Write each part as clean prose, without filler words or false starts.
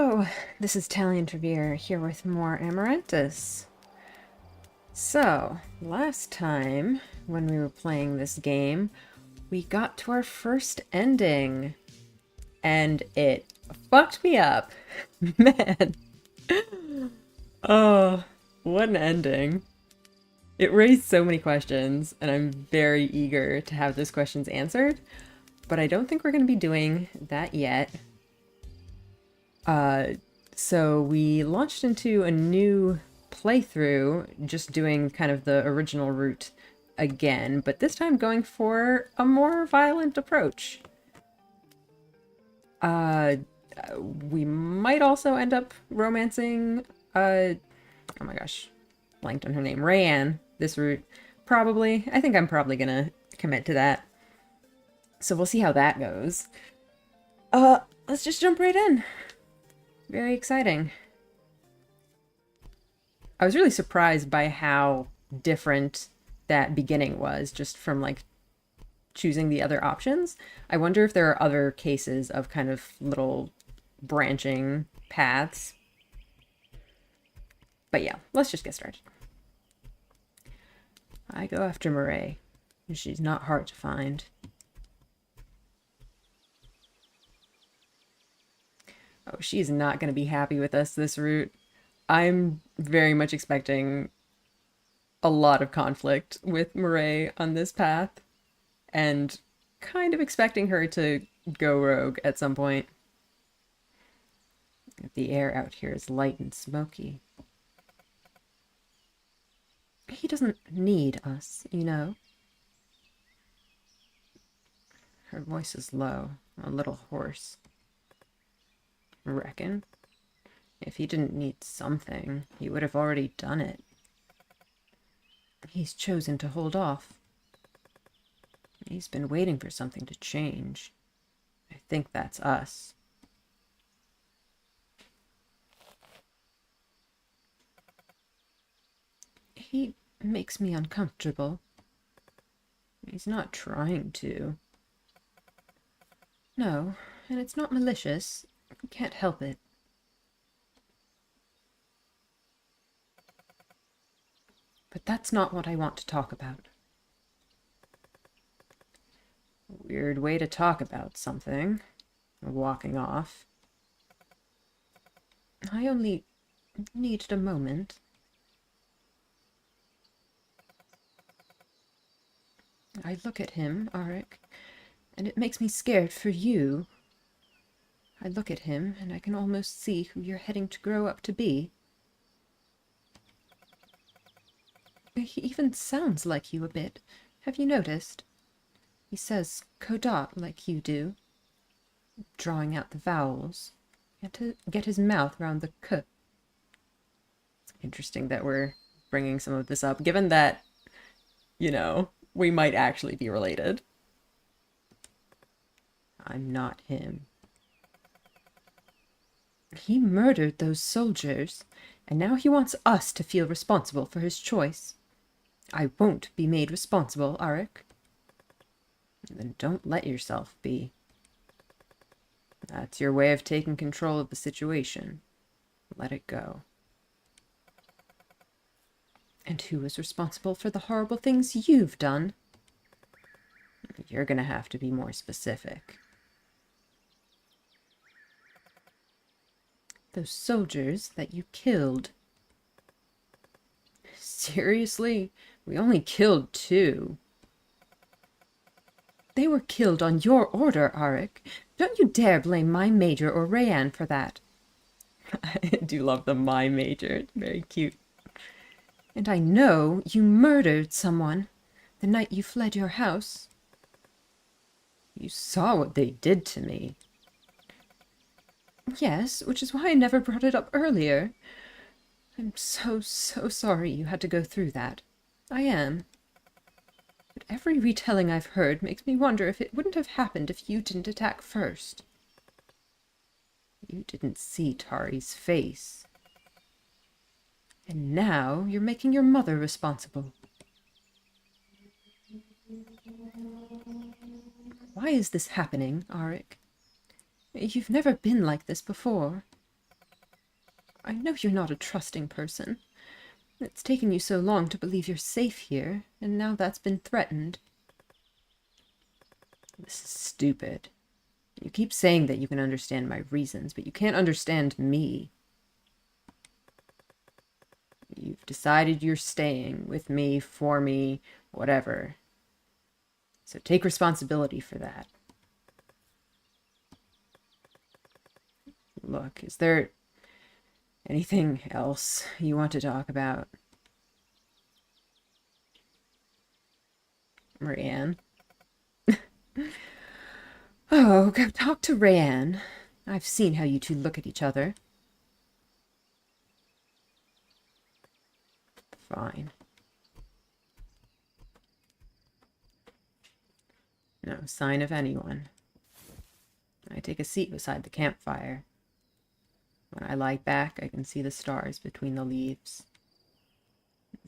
Hello, this is Talion Trevere here with more Amarantus. So, last time when we were playing this game, we got to our first ending, and it fucked me up. Man. Oh, what an ending. It raised so many questions, and I'm very eager to have those questions answered, but I don't think we're going to be doing that yet. So we launched into a new playthrough, just doing kind of the original route again, but this time going for a more violent approach. Uh, we might also end up romancing, oh my gosh, blanked on her name, Rayanne, this route. Probably. I think I'm probably gonna commit to that. So we'll see how that goes. Let's just jump right in. Very exciting. I was really surprised by how different that beginning was, just from like choosing the other options. I wonder if there are other cases of kind of little branching paths. But yeah, let's just get started. I go after Murray. She's not hard to find. Oh, she's not going to be happy with us this route. I'm very much expecting a lot of conflict with Murray on this path, and kind of expecting her to go rogue at some point. The air out here is light and smoky. He doesn't need us, you know. Her voice is low, a little hoarse. Reckon? If he didn't need something, he would have already done it. He's chosen to hold off. He's been waiting for something to change. I think that's us. He makes me uncomfortable. He's not trying to. No, and it's not malicious. I can't help it. But that's not what I want to talk about. Weird way to talk about something. Walking off. I only needed a moment. I look at him, Arik, and it makes me scared for you. I look at him, and I can almost see who you're heading to grow up to be. He even sounds like you a bit. Have you noticed? He says Kodat like you do, drawing out the vowels. To get his mouth round the k. It's interesting that we're bringing some of this up, given that, you know, we might actually be related. I'm not him. He murdered those soldiers, and now he wants us to feel responsible for his choice. I won't be made responsible, Arik. Then don't let yourself be. That's your way of taking control of the situation. Let it go. And who is responsible for the horrible things you've done? You're gonna have to be more specific. Those soldiers that you killed. Seriously? We only killed 2. They were killed on your order, Arik. Don't you dare blame my major or Rayanne for that. I do love the my major. It's very cute. And I know you murdered someone the night you fled your house. You saw what they did to me. Yes, which is why I never brought it up earlier. I'm so sorry you had to go through that. I am. But every retelling I've heard makes me wonder if it wouldn't have happened if you didn't attack first. You didn't see Tari's face. And now you're making your mother responsible. Why is this happening, Arik? You've never been like this before. I know you're not a trusting person. It's taken you so long to believe you're safe here, and now that's been threatened. This is stupid. You keep saying that you can understand my reasons, but you can't understand me. You've decided you're staying with me, for me, whatever. So take responsibility for that. Look, is there anything else you want to talk about? Rayanne? Oh, go talk to Rayanne. I've seen how you two look at each other. Fine. No sign of anyone. I take a seat beside the campfire. When I lie back, I can see the stars between the leaves.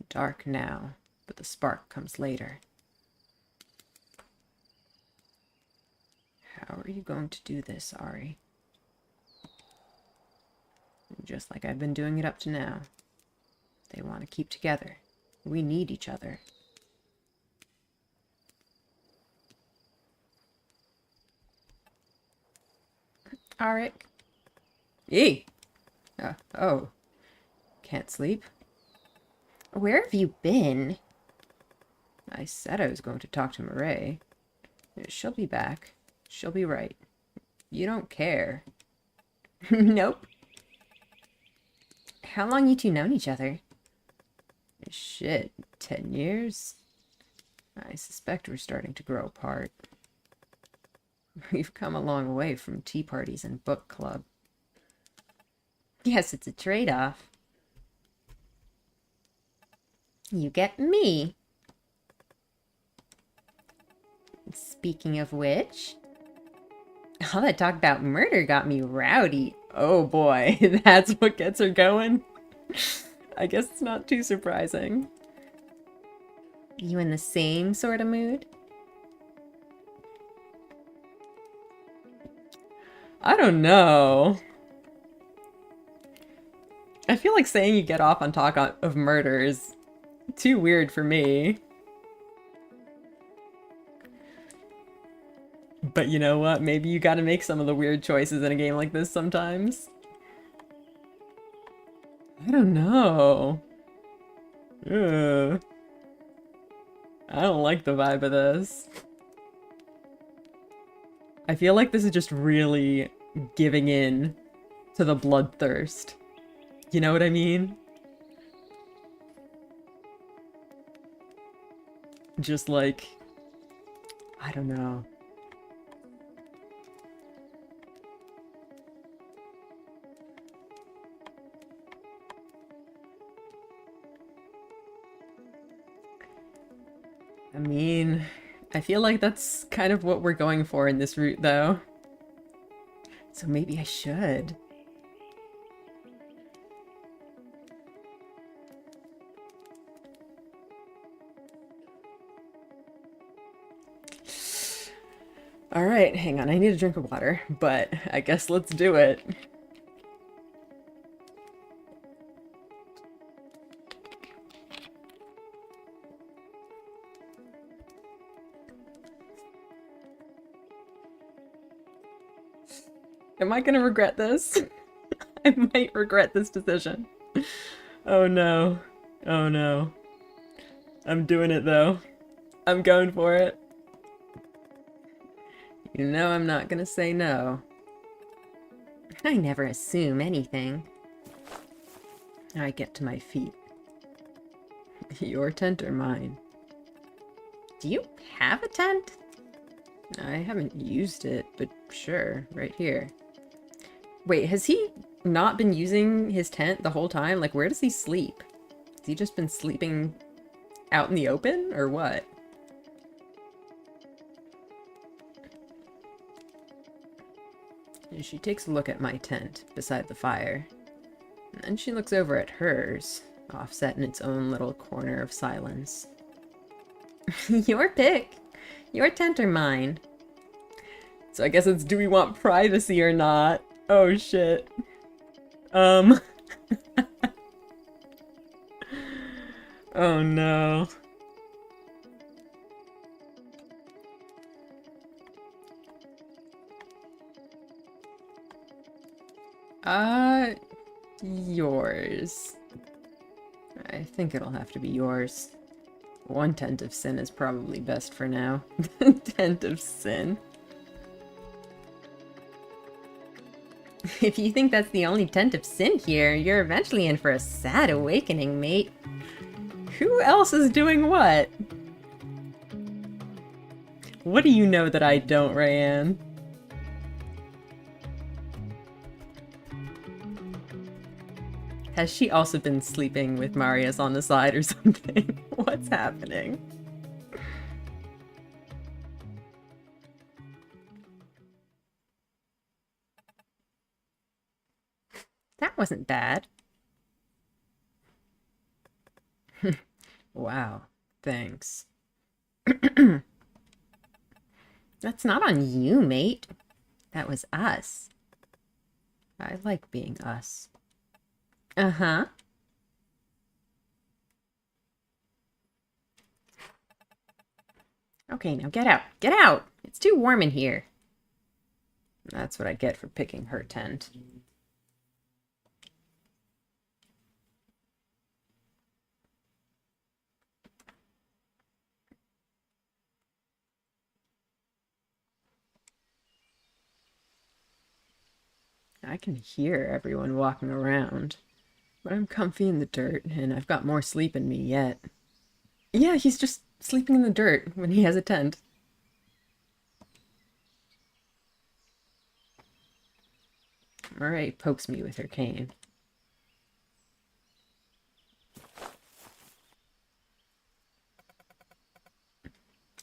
Dark now, but the spark comes later. How are you going to do this, Ari? Just like I've been doing it up to now. They want to keep together. We need each other. Arik. Yee! Oh. Can't sleep? Where have you been? I said I was going to talk to Murray. She'll be back. She'll be right. You don't care. Nope. How long you two known each other? Shit, 10 years? I suspect we're starting to grow apart. We've come a long way from tea parties and book club. Yes, it's a trade-off. You get me. Speaking of which, all that talk about murder got me rowdy. Oh boy, that's what gets her going? I guess it's not too surprising. You in the same sort of mood? I don't know. I feel like saying you get off on talk of murder is too weird for me. But you know what? Maybe you gotta make some of the weird choices in a game like this sometimes. I don't know. Ugh. I don't like the vibe of this. I feel like this is just really giving in to the bloodthirst. You know what I mean? Just like, I don't know. I mean, I feel like that's kind of what we're going for in this route, though. So maybe I should. Alright, hang on, I need a drink of water, but I guess let's do it. Am I gonna regret this? I might regret this decision. Oh no. Oh no. I'm doing it though. I'm going for it. You know I'm not gonna say no. I never assume anything. I get to my feet. Your tent or mine? Do you have a tent? I haven't used it, but sure, right here. Wait, has he not been using his tent the whole time? Like, where does he sleep? Has he just been sleeping out in the open, or what? She takes a look at my tent beside the fire, and then she looks over at hers, offset in its own little corner of silence. Your pick. Your tent or mine? So I guess it's, do we want privacy or not? Oh shit. Oh no. Yours. I think it'll have to be yours. One tent of sin is probably best for now. Tent of sin. If you think that's the only tent of sin here, you're eventually in for a sad awakening, mate. Who else is doing what? What do you know that I don't, Rayanne? Has she also been sleeping with Marius on the side or something? What's happening? That wasn't bad. Wow, thanks. That's not on you, mate. That was us. I like being us. Uh-huh. Okay, now get out. Get out! It's too warm in here. That's what I get for picking her tent. I can hear everyone walking around, but I'm comfy in the dirt, and I've got more sleep in me yet. Yeah, he's just sleeping in the dirt when he has a tent. Murray pokes me with her cane.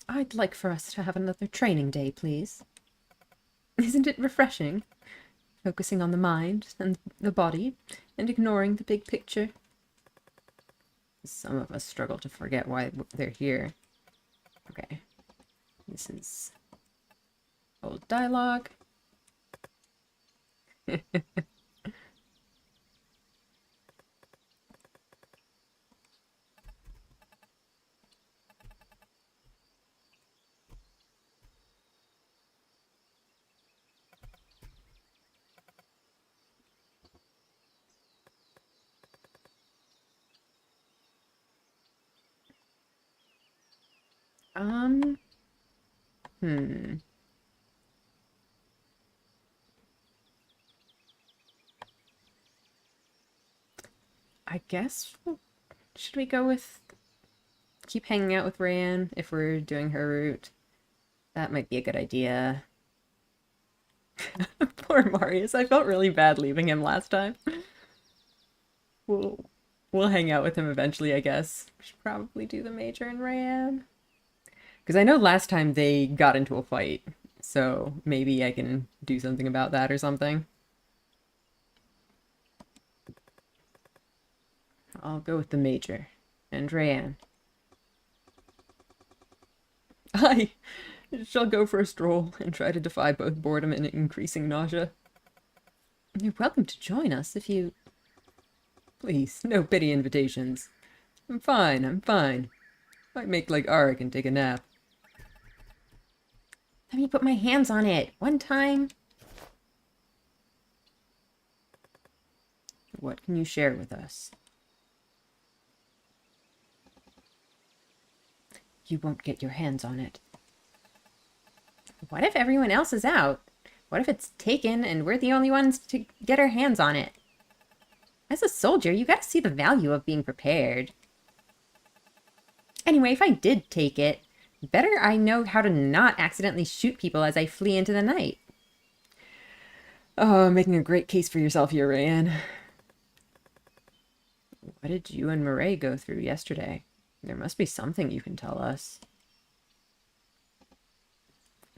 I'd like for us to have another training day, please. Isn't it refreshing? Focusing on the mind and the body, and ignoring the big picture. Some of us struggle to forget why they're here. Okay. This is old dialogue. Hmm. I guess, should we go with keep hanging out with Rayanne if we're doing her route? That might be a good idea. Poor Marius, I felt really bad leaving him last time. We'll hang out with him eventually, I guess. We should probably do the Major and Rayanne. Because I know last time they got into a fight, so maybe I can do something about that or something. I'll go with the Major and Rayanne. I shall go for a stroll and try to defy both boredom and increasing nausea. You're welcome to join us if you... Please, no pity invitations. I'm fine. Might make like Arik and take a nap. Let me put my hands on it, one time. What can you share with us? You won't get your hands on it. What if everyone else is out? What if it's taken and we're the only ones to get our hands on it? As a soldier, you gotta see the value of being prepared. Anyway, if I did take it, better I know how to not accidentally shoot people as I flee into the night. Oh, making a great case for yourself here, Rayanne. What did you and Murray go through yesterday? There must be something you can tell us.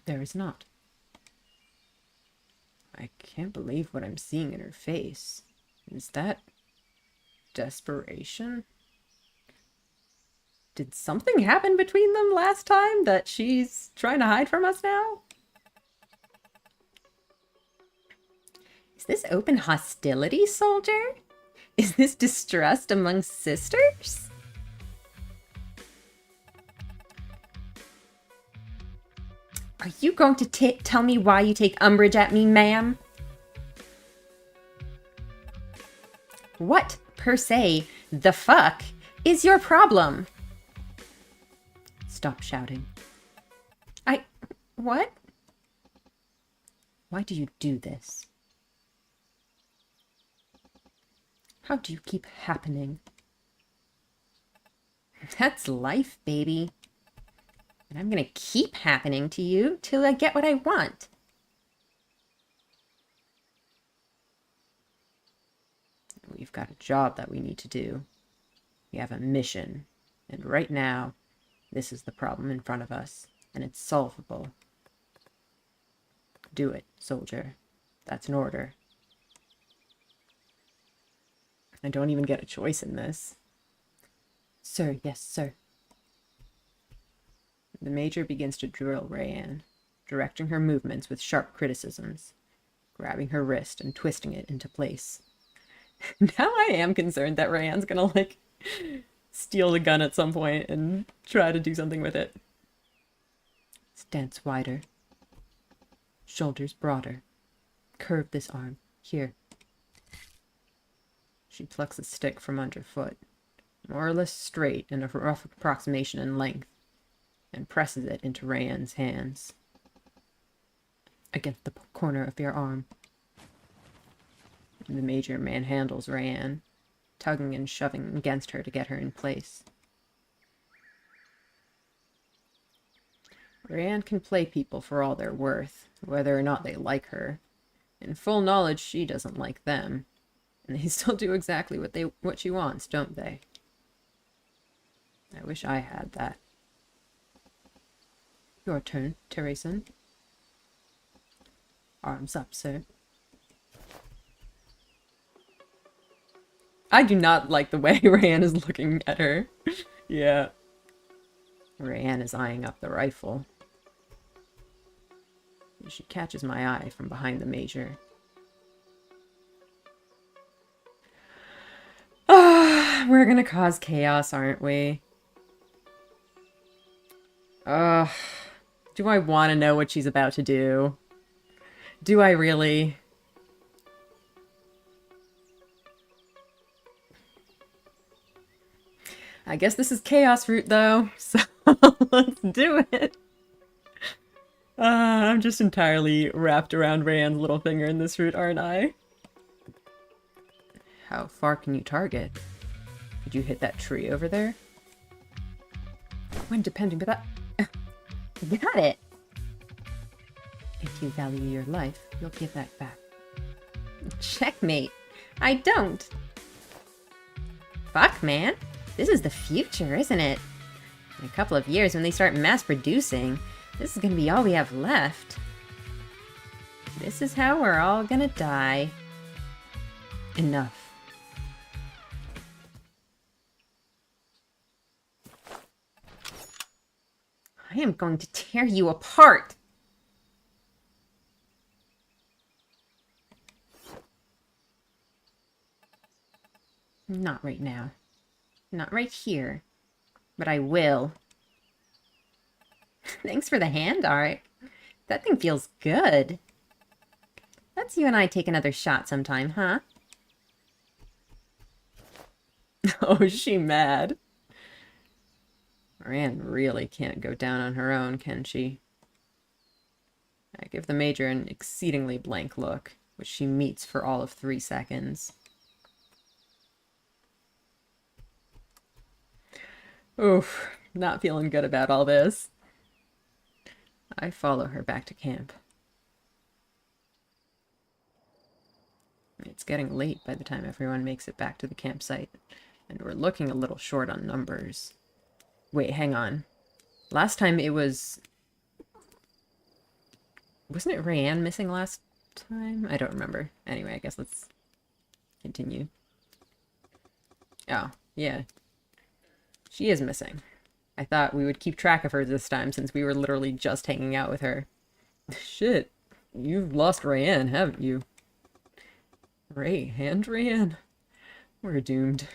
There is not. I can't believe what I'm seeing in her face. Is that desperation? Did something happen between them last time that she's trying to hide from us now? Is this open hostility, soldier? Is this distrust among sisters? Are you going to tell me why you take umbrage at me, ma'am? What, per se, the fuck, is your problem? Stop shouting. What? Why do you do this? How do you keep happening? That's life, baby. And I'm gonna keep happening to you till I get what I want. We've got a job that we need to do. We have a mission. And right now, this is the problem in front of us. And it's solvable. Do it, soldier. That's an order. I don't even get a choice in this. Sir, yes, sir. The Major begins to drill Rayanne, directing her movements with sharp criticisms, grabbing her wrist and twisting it into place. Now I am concerned that Rayanne's gonna, like, steal the gun at some point and try to do something with it. Stance wider. Shoulders broader. Curve this arm. Here. She plucks a stick from underfoot, more or less straight and a rough approximation in length, and presses it into Rayanne's hands. Against the corner of your arm. The Major manhandles Rayanne, tugging and shoving against her to get her in place. Rayanne can play people for all they're worth, whether or not they like her. In full knowledge she doesn't like them. And they still do exactly what she wants, don't they? I wish I had that. Your turn, Teresa. Arms up, sir. I do not like the way Rayanne is looking at her. Yeah. Rayanne is eyeing up the rifle. She catches my eye from behind the Major. We're gonna cause chaos, aren't we? Do I want to know what she's about to do? Do I really? I guess this is chaos route, though, so let's do it. I'm just entirely wrapped around Rayanne's little finger in this route, aren't I? How far can you target? Could you hit that tree over there? When depending, but that... Got it! If you value your life, you'll give that back. Checkmate! I don't! Fuck, man! This is the future, isn't it? In a couple of years, when they start mass-producing, this is gonna be all we have left. This is how we're all gonna die. Enough. I am going to tear you apart! Not right now. Not right here. But I will. Thanks for the hand, Arik. That thing feels good. Let's you and I take another shot sometime, huh? Oh, is she mad? Rayanne really can't go down on her own, can she? I give the Major an exceedingly blank look, which she meets for all of 3 seconds. Oof, not feeling good about all this. I follow her back to camp. It's getting late by the time everyone makes it back to the campsite, and we're looking a little short on numbers. Wait, hang on. Last time it was... Wasn't it Rayanne missing last time? I don't remember. Anyway, I guess let's continue. Oh, yeah. She is missing. I thought we would keep track of her this time since we were literally just hanging out with her. Shit. You've lost Rayanne, haven't you? Rayanne? We're doomed.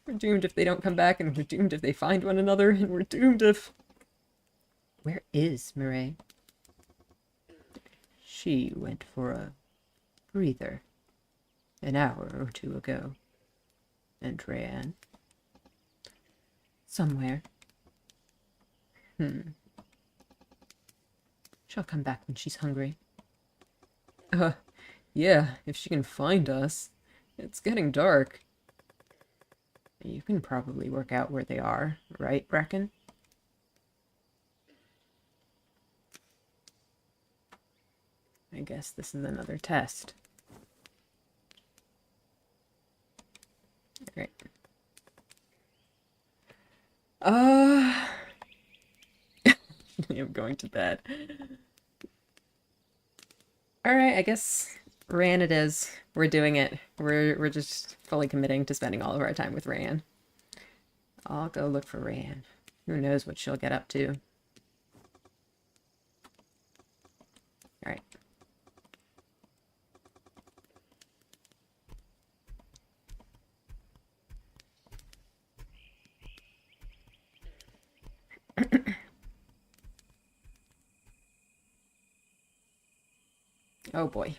We're doomed if they don't come back, and we're doomed if they find one another, and we're doomed if... Where is Mireille? She went for a breather an hour or two ago. And Rayanne? Somewhere. She'll come back when she's hungry. Yeah, if she can find us. It's getting dark. You can probably work out where they are, right, Bracken? I guess this is another test. Alright. I'm going to bed. Alright, I guess Rayanne it is. We're doing it. We're just fully committing to spending all of our time with Rayanne. I'll go look for Rayanne. Who knows what she'll get up to. Alright. Oh boy.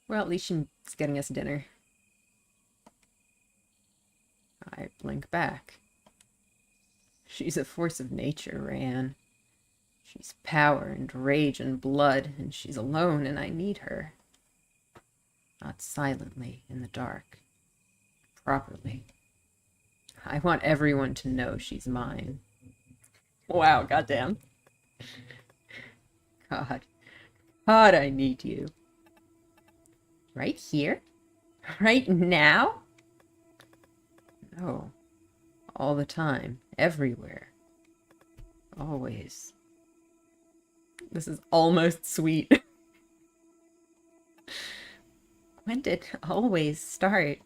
Well, at least she's getting us dinner. I blink back. She's a force of nature, Rayanne. She's power and rage and blood, and she's alone, and I need her. Not silently in the dark. Properly. I want everyone to know she's mine. Wow, goddamn. God. God, I need you. Right here? Right now? No. All the time. Everywhere. Always. This is almost sweet. When did always start?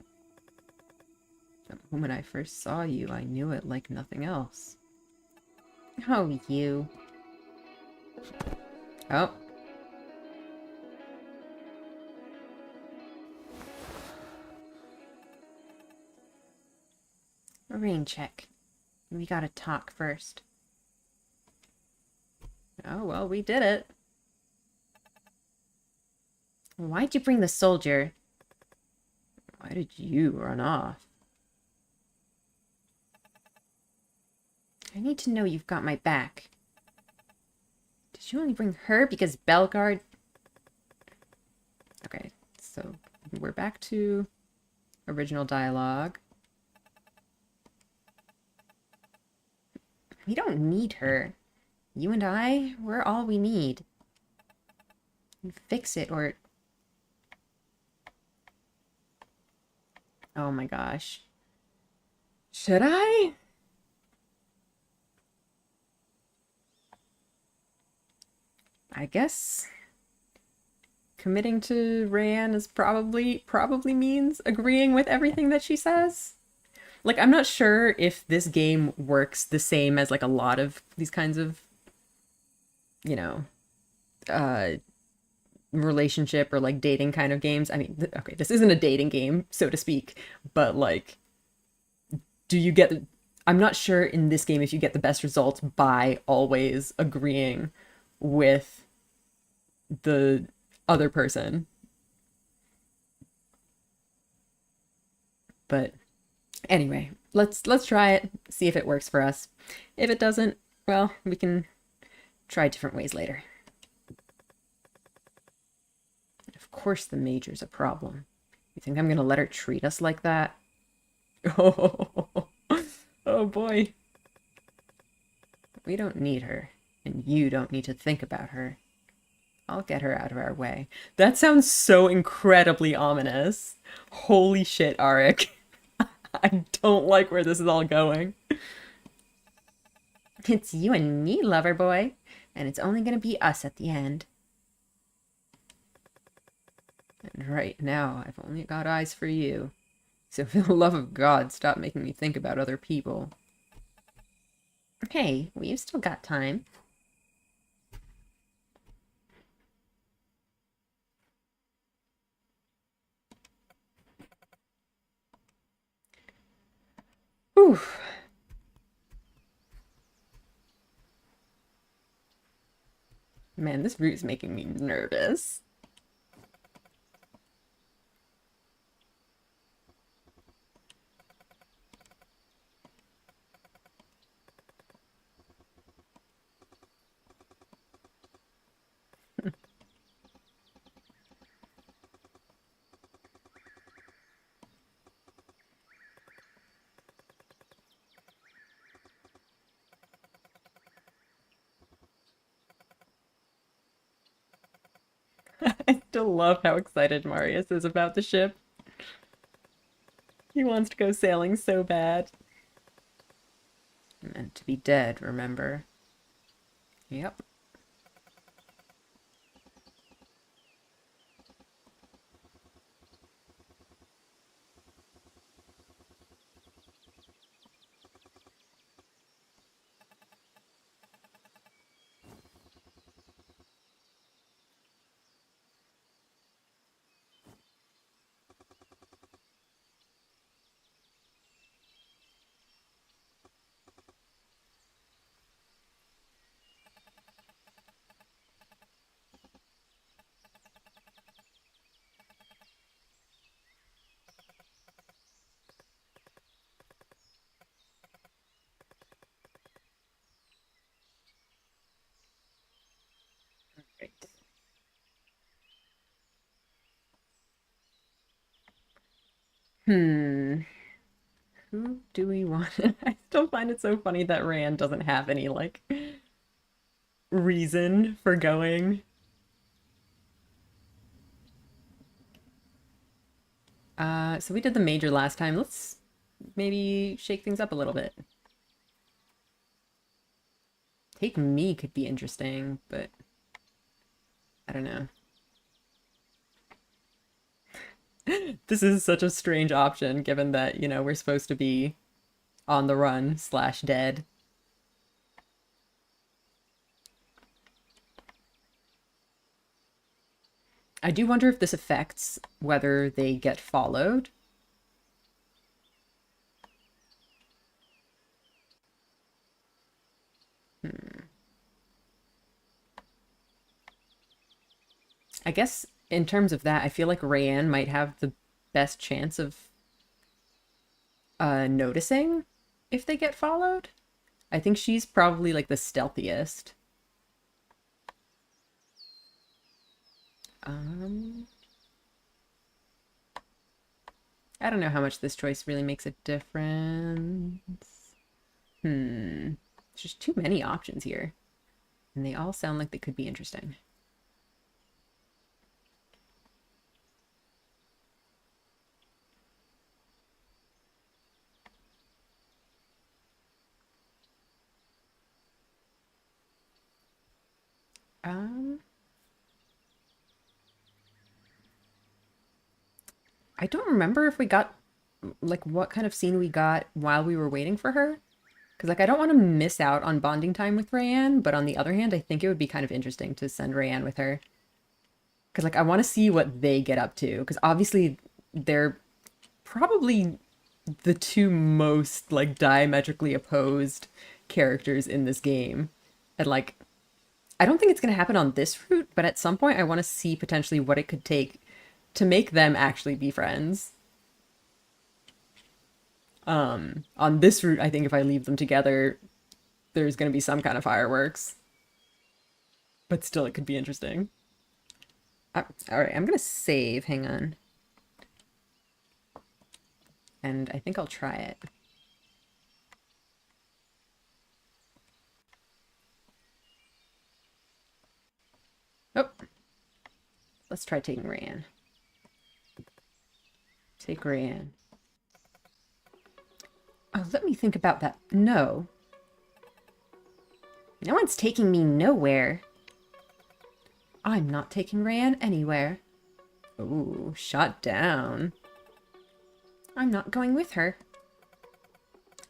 The moment I first saw you, I knew it like nothing else. Oh, you. Oh. A rain check. We gotta talk first. Oh, well, we did it. Why'd you bring the soldier? Why did you run off? I need to know you've got my back. Did you only bring her because Bellegarde... Okay, so we're back to original dialogue. We don't need her. You and I, we're all we need. You fix it or... Oh my gosh. Should I? I guess committing to Rayanne is probably means agreeing with everything that she says. Like, I'm not sure if this game works the same as like a lot of these kinds of, you know, relationship or like dating kind of games. I mean, okay, this isn't a dating game, so to speak, but like, do you get... I'm not sure in this game if you get the best results by always agreeing with the other person. But anyway, let's try it, see if it works for us. If it doesn't, well, we can try different ways later. And of course the major's a problem. You think I'm gonna let her treat us like that? Oh, oh boy. We don't need her, and you don't need to think about her. I'll get her out of our way. That sounds so incredibly ominous. Holy shit, Arik. I don't like where this is all going. It's you and me, lover boy. And it's only gonna be us at the end. And right now, I've only got eyes for you. So for the love of God, stop making me think about other people. Hey, we've still got time. Whew. Man, this route's making me nervous. I still love how excited Marius is about the ship. He wants to go sailing so bad. Meant to be dead, remember? Yep. Right. Hmm. Who do we want? I still find it so funny that Rand doesn't have any, like, reason for going. So we did the major last time. Let's maybe shake things up a little bit. Take me could be interesting, but I don't know. This is such a strange option given that, you know, we're supposed to be on the run slash dead. I do wonder if this affects whether they get followed. I guess in terms of that, I feel like Rayanne might have the best chance of noticing if they get followed. I think she's probably like the stealthiest. Um, I don't know how much this choice really makes a difference. There's just too many options here, and they all sound like they could be interesting. Um, I don't remember if we got like what kind of scene we got while we were waiting for her. Because like I don't want to miss out on bonding time with Rayanne, but on the other hand, I think it would be kind of interesting to send Rayanne with her. Because like I want to see what they get up to. Because obviously they're probably the two most like diametrically opposed characters in this game. And like I don't think it's going to happen on this route, but at some point I want to see potentially what it could take to make them actually be friends. On this route, I think if I leave them together, there's going to be some kind of fireworks. But still, it could be interesting. All right, I'm going to save. Hang on. And I think I'll try it. Oh, let's try taking Rayanne. Take Rayanne. Oh, let me think about that. No. No one's taking me nowhere. I'm not taking Rayanne anywhere. Ooh, shot down. I'm not going with her.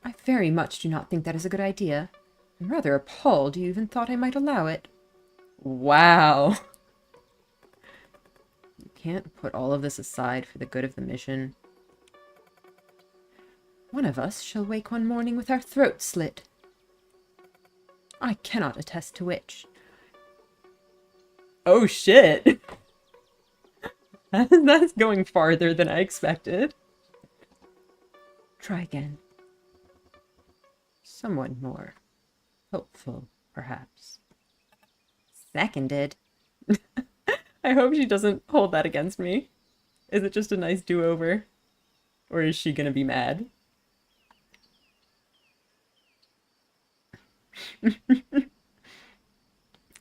I very much do not think that is a good idea. I'm rather appalled you even thought I might allow it. Wow. You can't put all of this aside for the good of the mission. One of us shall wake one morning with our throats slit. I cannot attest to which. Oh shit! That's going farther than I expected. Try again. Somewhat more hopeful, perhaps. Seconded. I hope she doesn't hold that against me. Is it just a nice do-over? Or is she gonna be mad?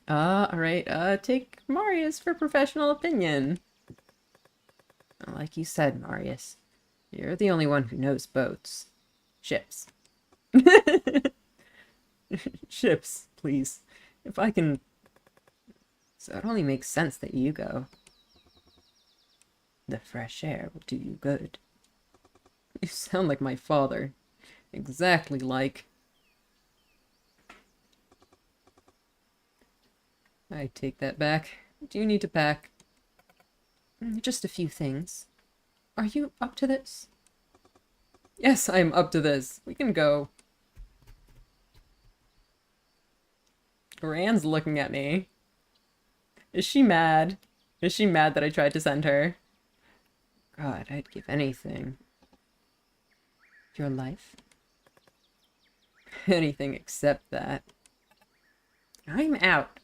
Alright, take Marius for professional opinion. Like you said, Marius, you're the only one who knows boats. Ships. Ships, please. If I can... So it only makes sense that you go. The fresh air will do you good. You sound like my father. Exactly like... I take that back. Do you need to pack? Just a few things. Are you up to this? Yes, I'm up to this. We can go. Rand's looking at me. Is she mad? Is she mad that I tried to send her? God, I'd give anything. Your life? Anything except that. I'm out.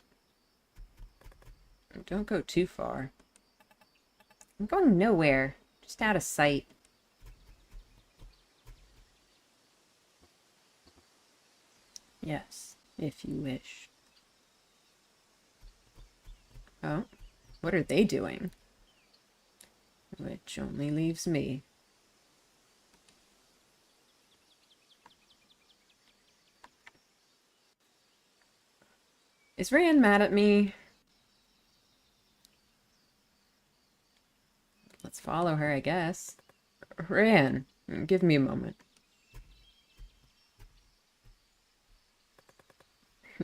Don't go too far. I'm going nowhere. Just out of sight. Yes, if you wish. Oh, what are they doing? Which only leaves me. Is Rand mad at me? Let's follow her, I guess. Rand, give me a moment.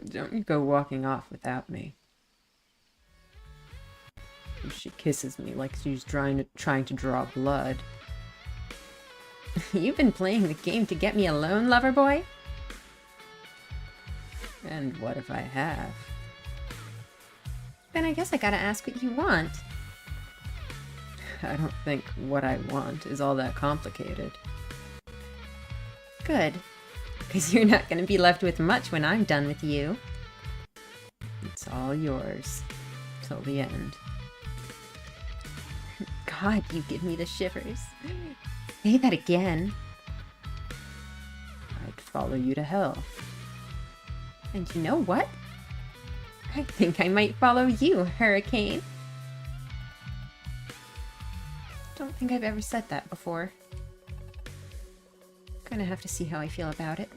Don't you go walking off without me. She kisses me like she's trying to draw blood. You've been playing the game to get me alone, lover boy? And what if I have? Then I guess I gotta ask what you want. I don't think what I want is all that complicated. Good. Because you're not gonna be left with much when I'm done with you. It's all yours. Till the end. God, you give me the shivers. Say that again. I'd follow you to hell. And you know what? I think I might follow you, Hurricane. Don't think I've ever said that before. Gonna have to see how I feel about it.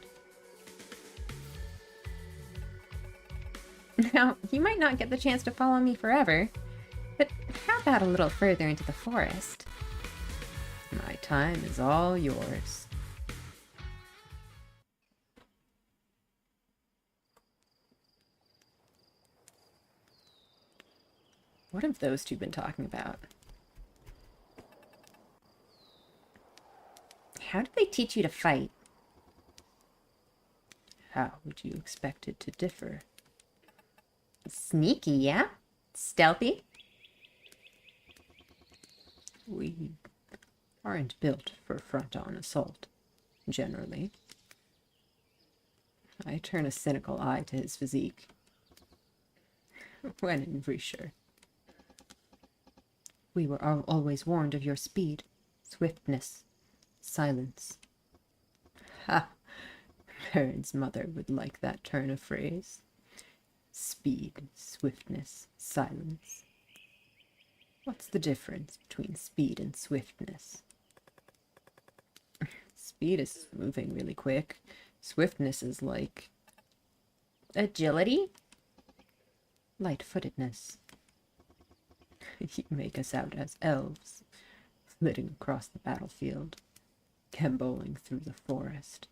Now, you might not get the chance to follow me forever, but how about a little further into the forest? My time is all yours. What have those two been talking about? How did they teach you to fight? How would you expect it to differ? Sneaky, yeah? Stealthy? We aren't built for front-on assault, generally. I turn a cynical eye to his physique. When in Vrisher. We were always warned of your speed, swiftness, silence. Ha! Baron's mother would like that turn of phrase. Speed, swiftness, silence. What's the difference between speed and swiftness? Speed is moving really quick. Swiftness is like... agility? Light-footedness. You make us out as elves, flitting across the battlefield, gamboling through the forest,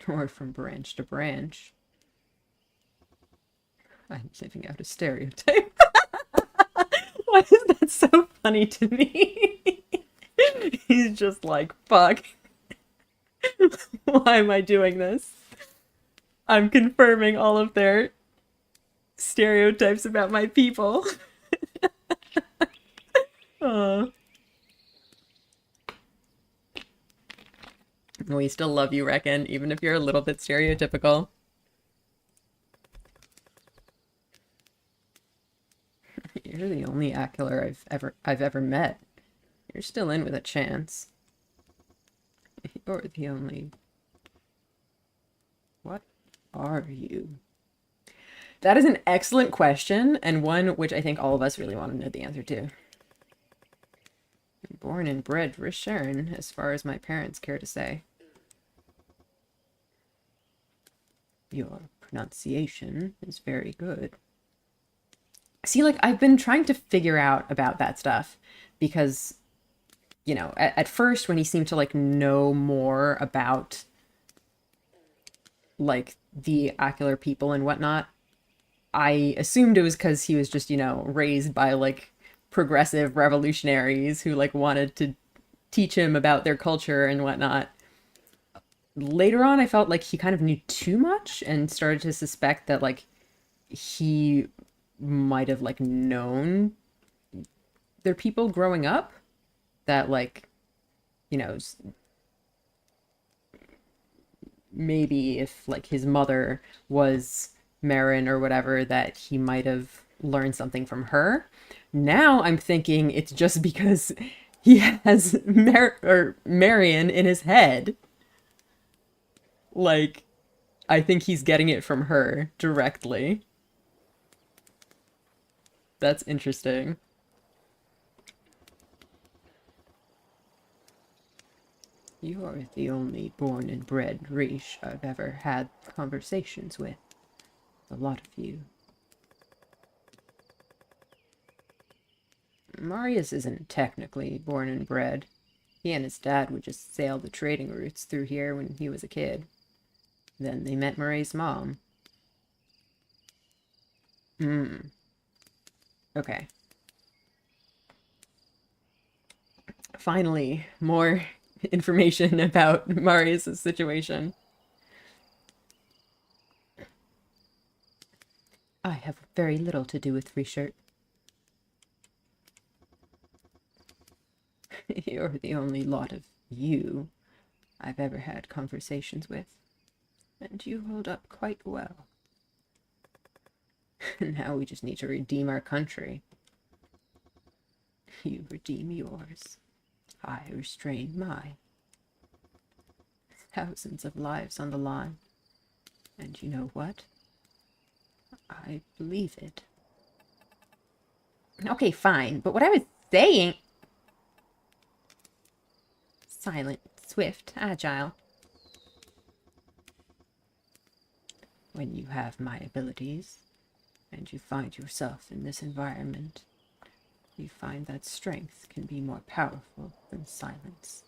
or from branch to branch. I'm living out a stereotype. Why is that so funny to me? He's just like, fuck. Why am I doing this? I'm confirming all of their stereotypes about my people. uh, we still love you, Reckon, even if you're a little bit stereotypical. You're the only Acular I've ever met. You're still in with a chance. You're the only... What are you? That is an excellent question, and one which I think all of us really want to know the answer to. I'm born and bred Risharan, as far as my parents care to say. Your pronunciation is very good. See, like, I've been trying to figure out about that stuff, because, you know, at first when he seemed to, like, know more about, like, the Acular people and whatnot, I assumed it was because he was just, you know, raised by, like, progressive revolutionaries who, like, wanted to teach him about their culture and whatnot. Later on, I felt like he kind of knew too much and started to suspect that, like, he might have, like, known their people growing up. That, like, you know, maybe if, like, his mother was Marin or whatever, that he might have learned something from her. Now I'm thinking it's just because he has Marion in his head. Like, I think he's getting it from her directly. That's interesting. You're the only born and bred Rish I've ever had conversations with. A lot of you. Marius isn't technically born and bred. He and his dad would just sail the trading routes through here when he was a kid. Then they met Murray's mom. Okay. Finally, more information about Marius' situation. I have very little to do with Reshirt. You're the only lot of you I've ever had conversations with, and you hold up quite well. Now we just need to redeem our country. You redeem yours. I restrain mine. Thousands of lives on the line. And you know what? I believe it. Okay, fine, but what I was saying... Silent, swift, agile. When you have my abilities, and you find yourself in this environment, you find that strength can be more powerful than silence.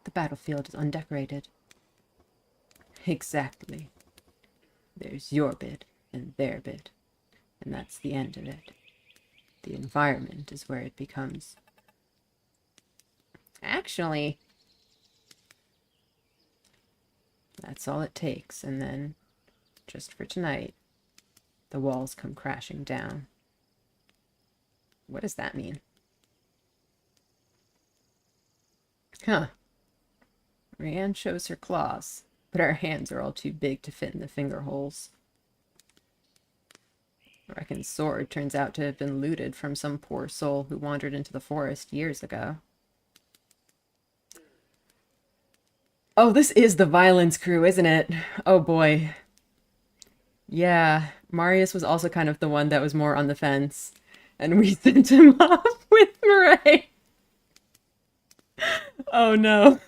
The battlefield is undecorated. Exactly. There's your bit and their bit, and that's the end of it. The environment is where it becomes... Actually, that's all it takes, and then, just for tonight, the walls come crashing down. What does that mean? Huh. Rianne shows her claws, but our hands are all too big to fit in the finger holes. Reckon's sword turns out to have been looted from some poor soul who wandered into the forest years ago. Oh, this is the violence crew, isn't it? Oh boy. Yeah, Marius was also kind of the one that was more on the fence, and we sent him off with Murray. Oh no.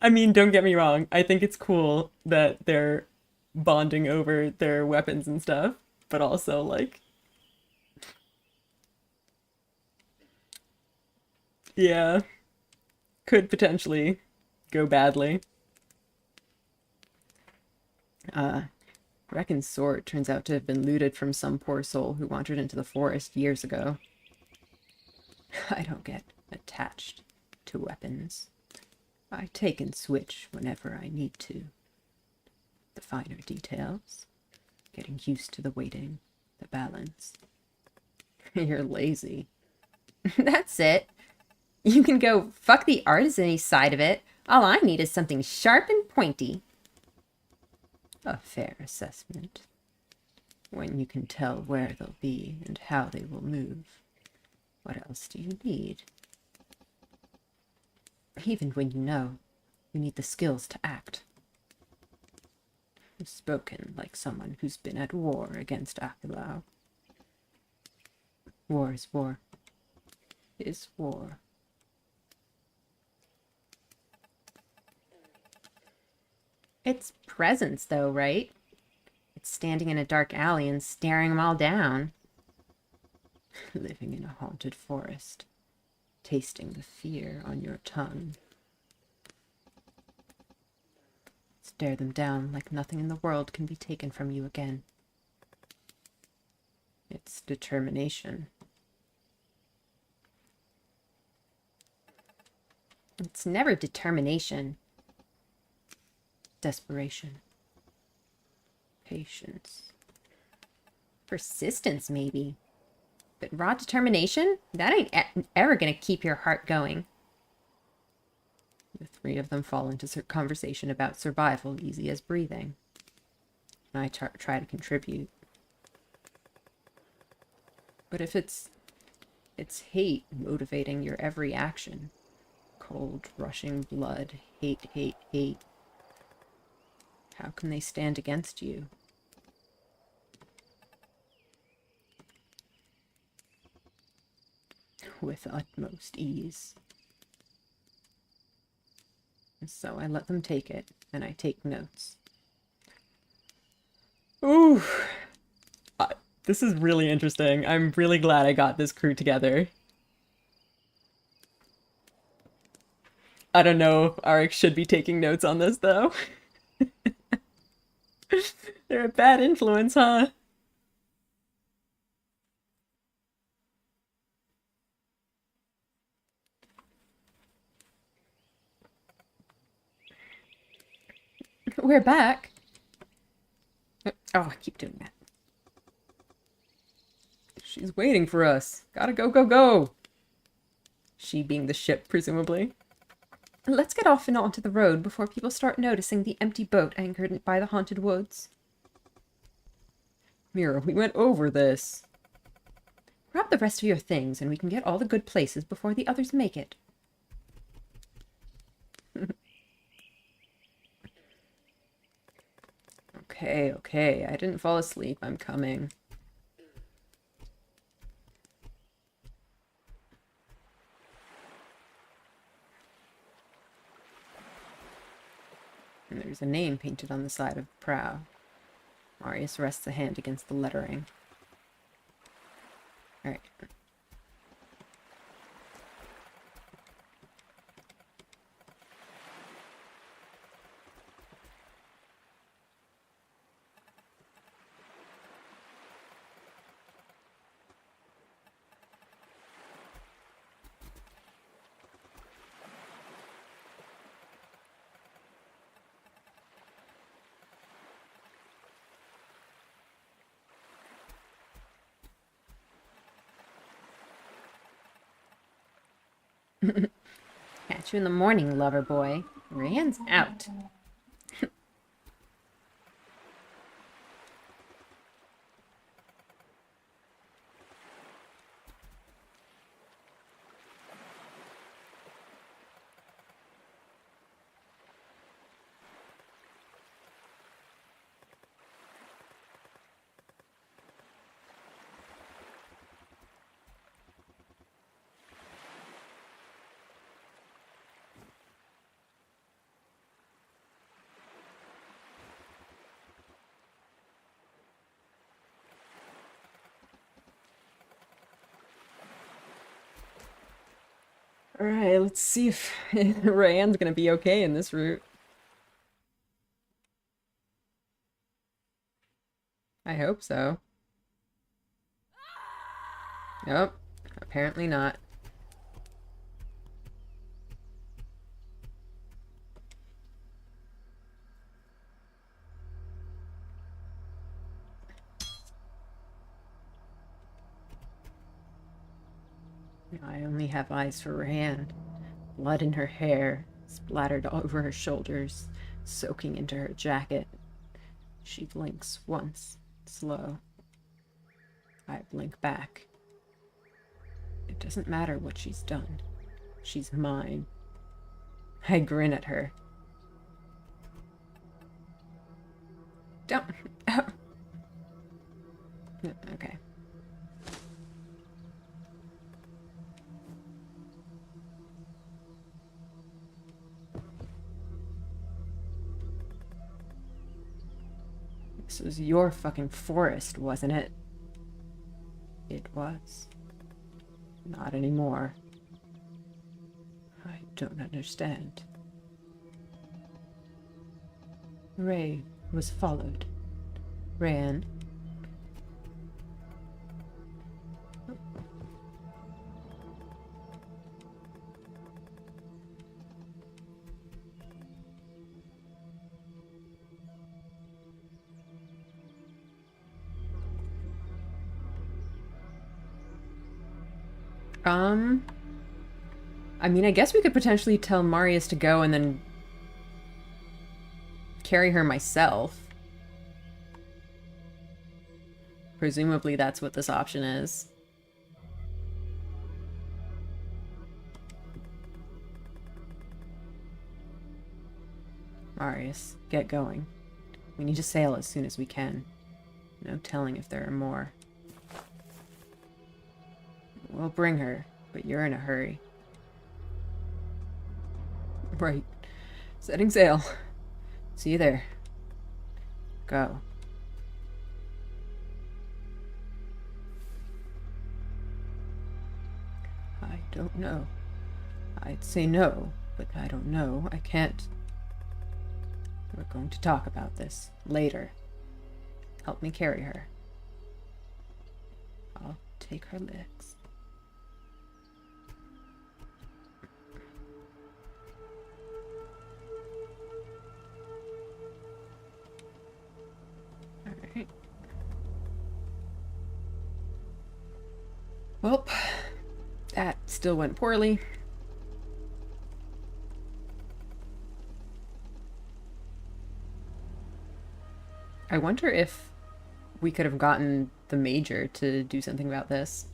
I mean, don't get me wrong. I think it's cool that they're bonding over their weapons and stuff, but also, like... Yeah. Could potentially go badly. Reckon's sword turns out to have been looted from some poor soul who wandered into the forest years ago. I don't get attached to weapons. I take and switch whenever I need to. The finer details, getting used to the weighting, the balance. You're lazy. That's it. You can go fuck the artisan-y side of it. All I need is something sharp and pointy. A fair assessment. When you can tell where they'll be and how they will move. What else do you need? Even when you know, you need the skills to act. You've spoken like someone who's been at war against Akilau. War is war. Is war. It's presence, though, right? It's standing in a dark alley and staring them all down. Living in a haunted forest. Tasting the fear on your tongue. Stare them down like nothing in the world can be taken from you again. It's determination. It's never determination. Desperation. Patience. Persistence, maybe. But raw determination? That ain't ever gonna keep your heart going. The three of them fall into conversation about survival, easy as breathing. And I try to contribute. But if it's hate motivating your every action, cold, rushing blood, hate, hate, hate, how can they stand against you? With utmost ease. So I let them take it, and I take notes. Ooh! This is really interesting. I'm really glad I got this crew together. I don't know if Arik should be taking notes on this, though. They're a bad influence, huh? We're back. Oh, I keep doing that. She's waiting for us. Gotta go, go, go! She being the ship, presumably. Let's get off and onto the road before people start noticing the empty boat anchored by the haunted woods. Mira, we went over this. Grab the rest of your things and we can get all the good places before the others make it. Okay, okay. I didn't fall asleep. I'm coming. And there's a name painted on the side of the prow. Marius rests a hand against the lettering. Alright. Catch you in the morning, lover boy. Rand's out. Alright, let's see if Rand's gonna be okay in this route. I hope so. Nope, apparently not. I only have eyes for Rand. Blood in her hair, splattered all over her shoulders, soaking into her jacket. She blinks once, slow. I blink back. It doesn't matter what she's done. She's mine. I grin at her. Don't... Okay. This was your fucking forest, wasn't it? It was. Not anymore. I don't understand. Ray was followed. Ran. I mean, I guess we could potentially tell Marius to go and then carry her myself. Presumably that's what this option is. Marius, get going. We need to sail as soon as we can. No telling if there are more. We'll bring her, but you're in a hurry. Right. Setting sail. See you there. Go. I don't know. I'd say no, but I don't know. I can't. We're going to talk about this later. Help me carry her. I'll take her legs. Alright. Well, that still went poorly. I wonder if we could have gotten the Major to do something about this.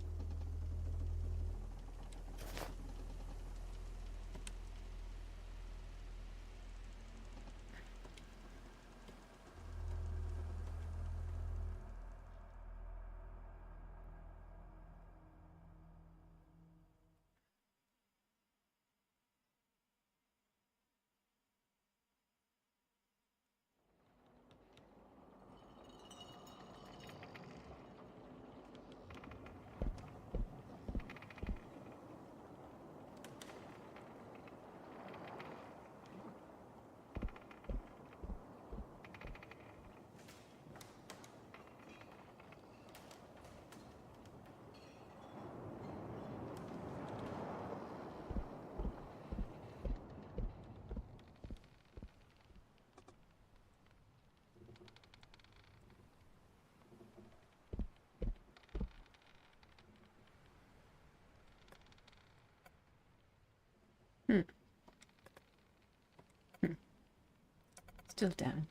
Still down.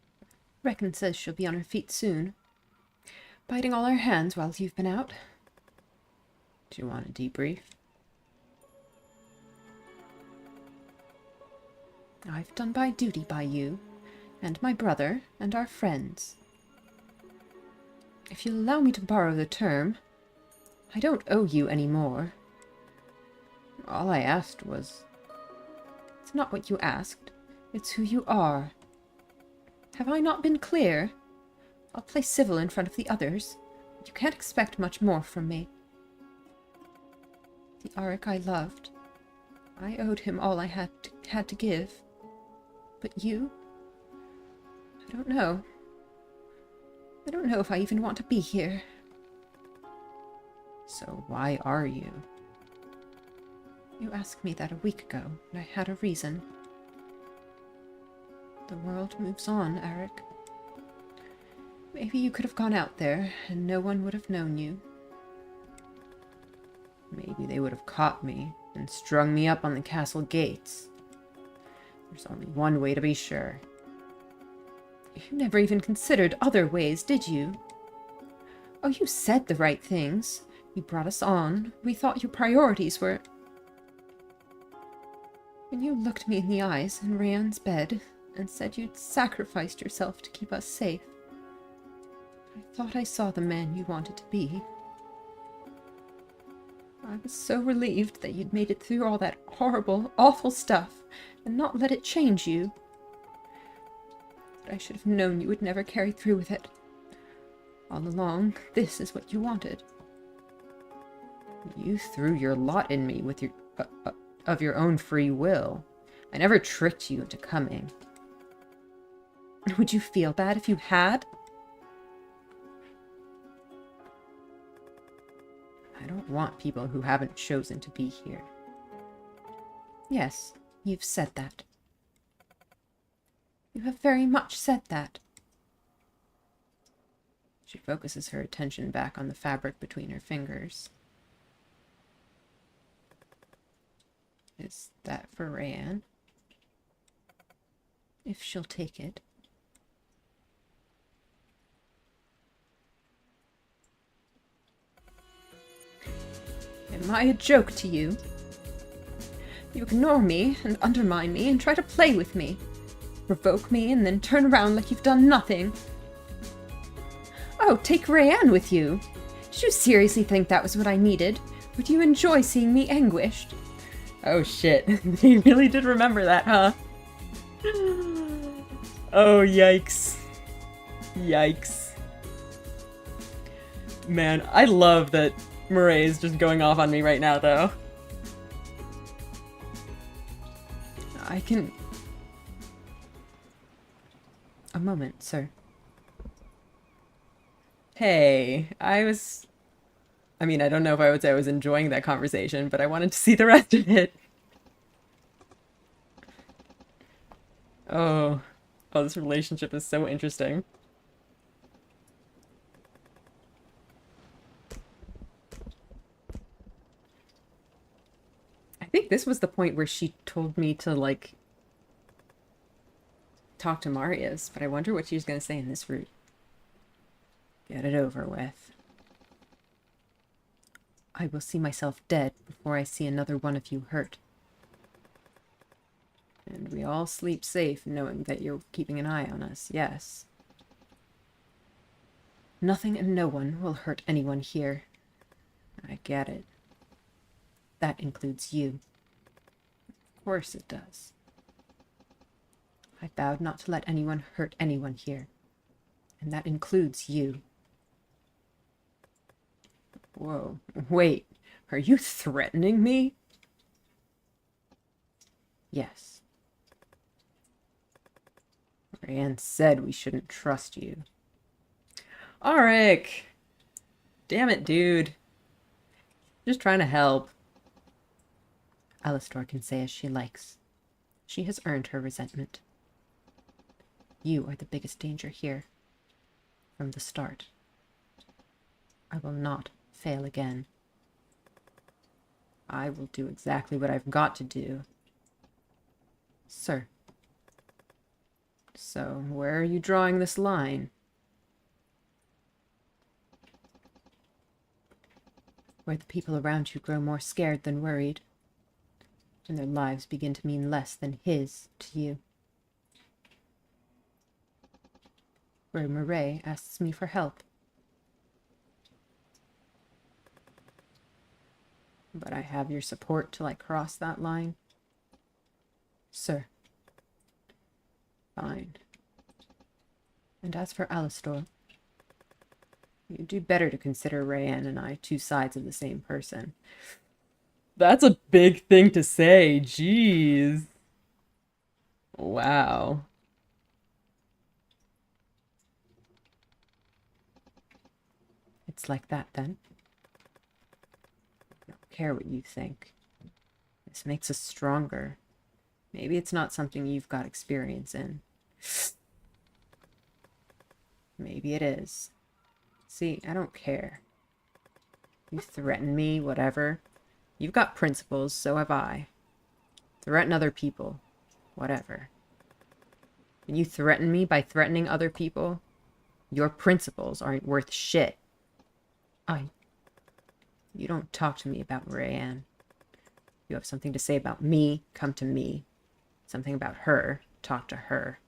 Reckon says she'll be on her feet soon. Biting all our hands while you've been out. Do you want a debrief? I've done my duty by you, and my brother, and our friends. If you'll allow me to borrow the term, I don't owe you any more. All I asked was... It's not what you asked, it's who you are. Have I not been clear? I'll play civil in front of the others. You can't expect much more from me. The Auric I loved. I owed him all I had to give. But you? I don't know. I don't know if I even want to be here. So why are you? You asked me that a week ago, and I had a reason. The world moves on, Eric. Maybe you could have gone out there, and no one would have known you. Maybe maybe they would have caught me and strung me up on the castle gates. There's only one way to be sure. You never even considered other ways, did you? Oh, you said the right things. You brought us on. We thought your priorities were... When you looked me in the eyes in Rayanne's bed and said you'd sacrificed yourself to keep us safe, I thought I saw the man you wanted to be. I was so relieved that you'd made it through all that horrible, awful stuff and not let it change you. But I should have known you would never carry through with it. All along, this is what you wanted. You threw your lot in me with of your own free will. I never tricked you into coming. Would you feel bad if you had? I don't want people who haven't chosen to be here. Yes, you've said that. You have very much said that. She focuses her attention back on the fabric between her fingers. Is that for Rayanne? If she'll take it. Am I a joke to you? You ignore me and undermine me and try to play with me. Provoke me and then turn around like you've done nothing. Oh, take Rayanne with you. Did you seriously think that was what I needed? Or do you enjoy seeing me anguished? Oh shit, he really did remember that, huh? Oh, yikes. Yikes. Man, I love that Murray is just going off on me right now, though. I can... A moment, sir. Hey, I mean, I don't know if I would say I was enjoying that conversation, but I wanted to see the rest of it. Oh, this relationship is so interesting. I think this was the point where she told me to, like, talk to Marius, but I wonder what she was going to say in this route. Get it over with. I will see myself dead before I see another one of you hurt. And we all sleep safe knowing that you're keeping an eye on us, yes. Nothing and no one will hurt anyone here. I get it. That includes you. Of course it does. I vowed not to let anyone hurt anyone here. And that includes you. Whoa, wait, are you threatening me? Yes. Rayanne said we shouldn't trust you. Arik! Damn it, dude. Just trying to help. Alastor can say as she likes. She has earned her resentment. You are the biggest danger here. From the start. I will not fail again. I will do exactly what I've got to do. Sir. So, where are you drawing this line? Where the people around you grow more scared than worried. And their lives begin to mean less than his to you. Where Murray asks me for help. But I have your support till I cross that line? Sir. Fine. And as for Alastor, you'd do better to consider Rayanne and I two sides of the same person. That's a big thing to say, jeez. Wow. It's like that, then? I don't care what you think. This makes us stronger. Maybe it's not something you've got experience in. Maybe it is. See, I don't care. You threaten me, whatever. You've got principles, so have I. Threaten other people. Whatever. And you threaten me by threatening other people? Your principles aren't worth shit. You don't talk to me about Rayanne. You have something to say about me, come to me. Something about her, talk to her.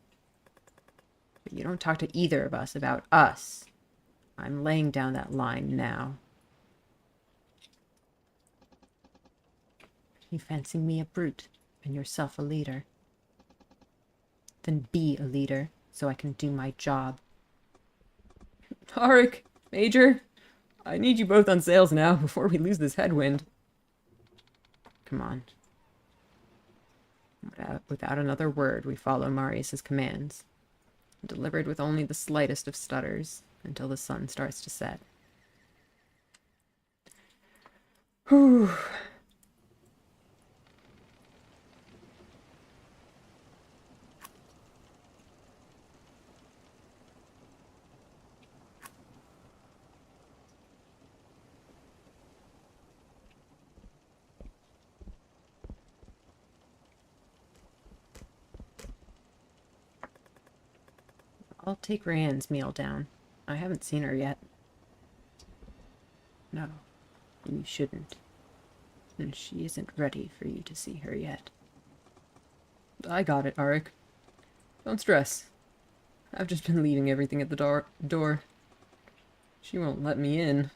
But you don't talk to either of us about us. I'm laying down that line now. You fancy me a brute, and yourself a leader. Then be a leader, so I can do my job. Tarek, Major, I need you both on sails now before we lose this headwind. Come on. Without another word, we follow Marius's commands, delivered with only the slightest of stutters, until the sun starts to set. Whew. I'll take Rayanne's meal down. I haven't seen her yet. No, you shouldn't. And she isn't ready for you to see her yet. I got it, Arik. Don't stress. I've just been leaving everything at the door. She won't let me in.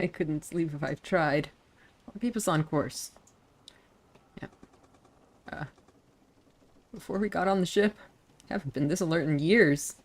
I couldn't sleep if I've tried. I'll keep us on course. Yep. Before we got on the ship, haven't been this alert in years.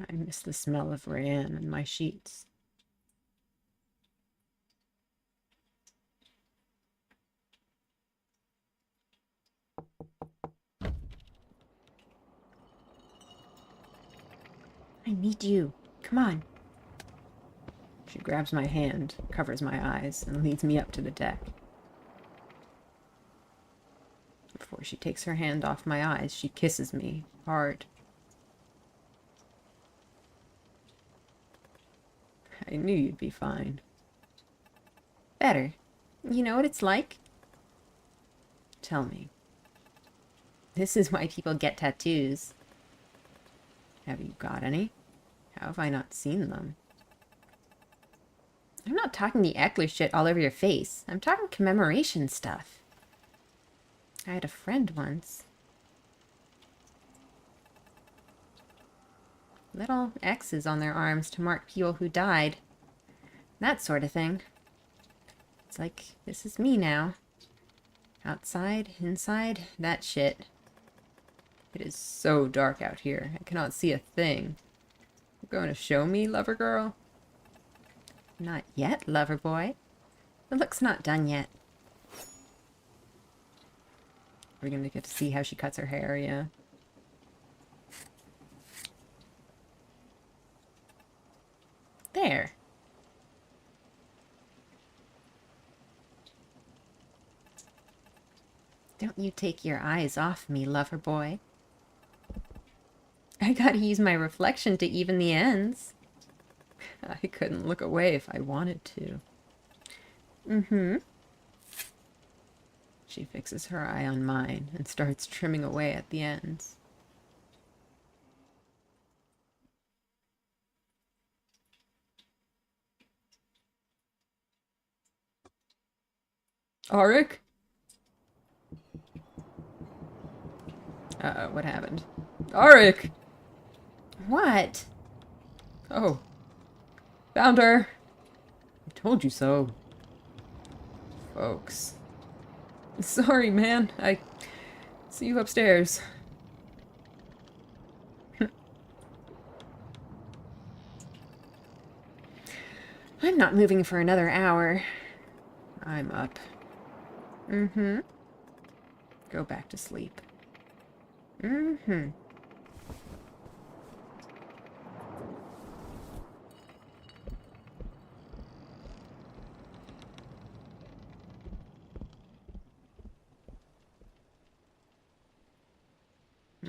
I miss the smell of Rayanne and my sheets. I need you. Come on. She grabs my hand, covers my eyes, and leads me up to the deck. Before she takes her hand off my eyes, she kisses me hard. I knew you'd be fine. Better. You know what it's like? Tell me. This is why people get tattoos. Have you got any? How have I not seen them? I'm not talking the Eckler shit all over your face. I'm talking commemoration stuff. I had a friend once. Little X's on their arms to mark people who died. That sort of thing. It's like, this is me now. Outside, inside, that shit. It is so dark out here. I cannot see a thing. You're going to show me, lover girl? Not yet, lover boy. The look's not done yet. We're gonna get to see how she cuts her hair, yeah. There. Don't you take your eyes off me, lover boy. I gotta use my reflection to even the ends. I couldn't look away if I wanted to. Mm-hmm. She fixes her eye on mine and starts trimming away at the ends. Auric? Uh-oh, what happened? Auric! What? Oh. Found her! I told you so. Folks. Sorry, man. I see you upstairs. I'm not moving for another hour. I'm up. Mm-hmm. Go back to sleep. Mm-hmm.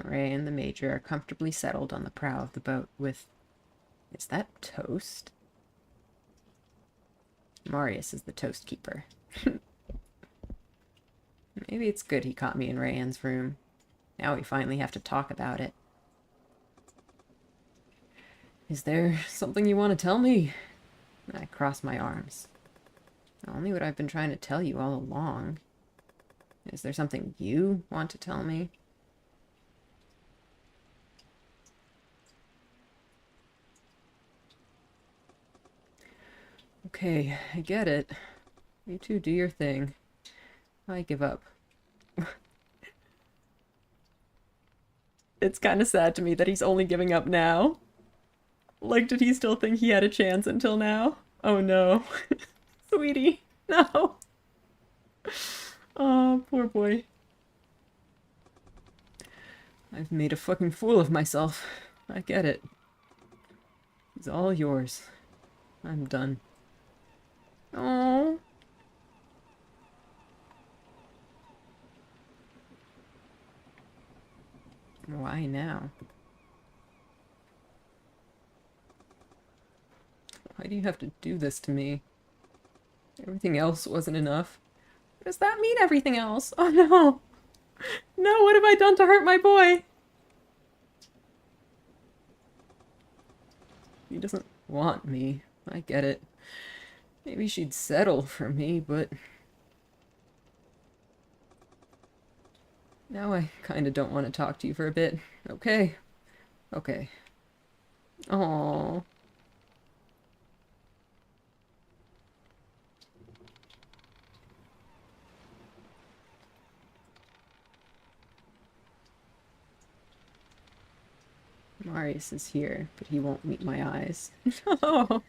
Ray and the Major are comfortably settled on the prow of the boat with... Is that toast? Marius is the toast keeper. Maybe it's good he caught me in Rayanne's room. Now we finally have to talk about it. Is there something you want to tell me? I cross my arms. Only what I've been trying to tell you all along. Is there something you want to tell me? Okay, I get it. You two do your thing. I give up. It's kind of sad to me that he's only giving up now. Like, did he still think he had a chance until now? Oh no. Sweetie, no. Oh, poor boy. I've made a fucking fool of myself. I get it. It's all yours. I'm done. Oh. Why now? Why do you have to do this to me? Everything else wasn't enough. What does that mean, everything else? Oh no! No, what have I done to hurt my boy? He doesn't want me. I get it. Maybe she'd settle for me, but... Now I kinda don't want to talk to you for a bit. Okay. Okay. Aww. Marius is here, but he won't meet my eyes. No!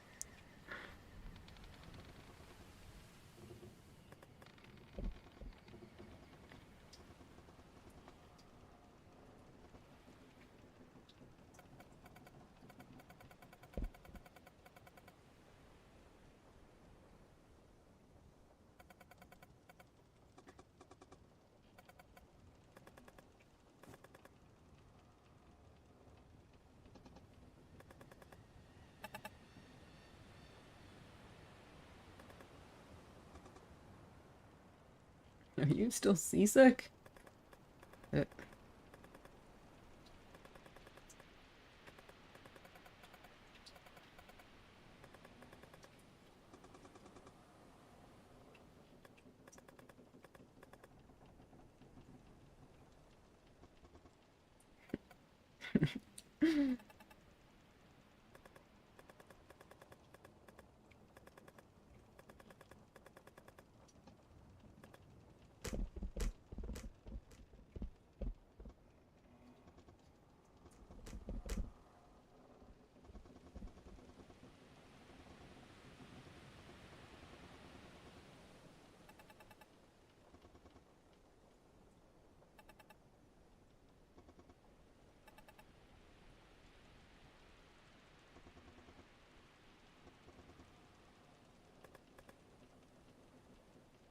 Are you still seasick?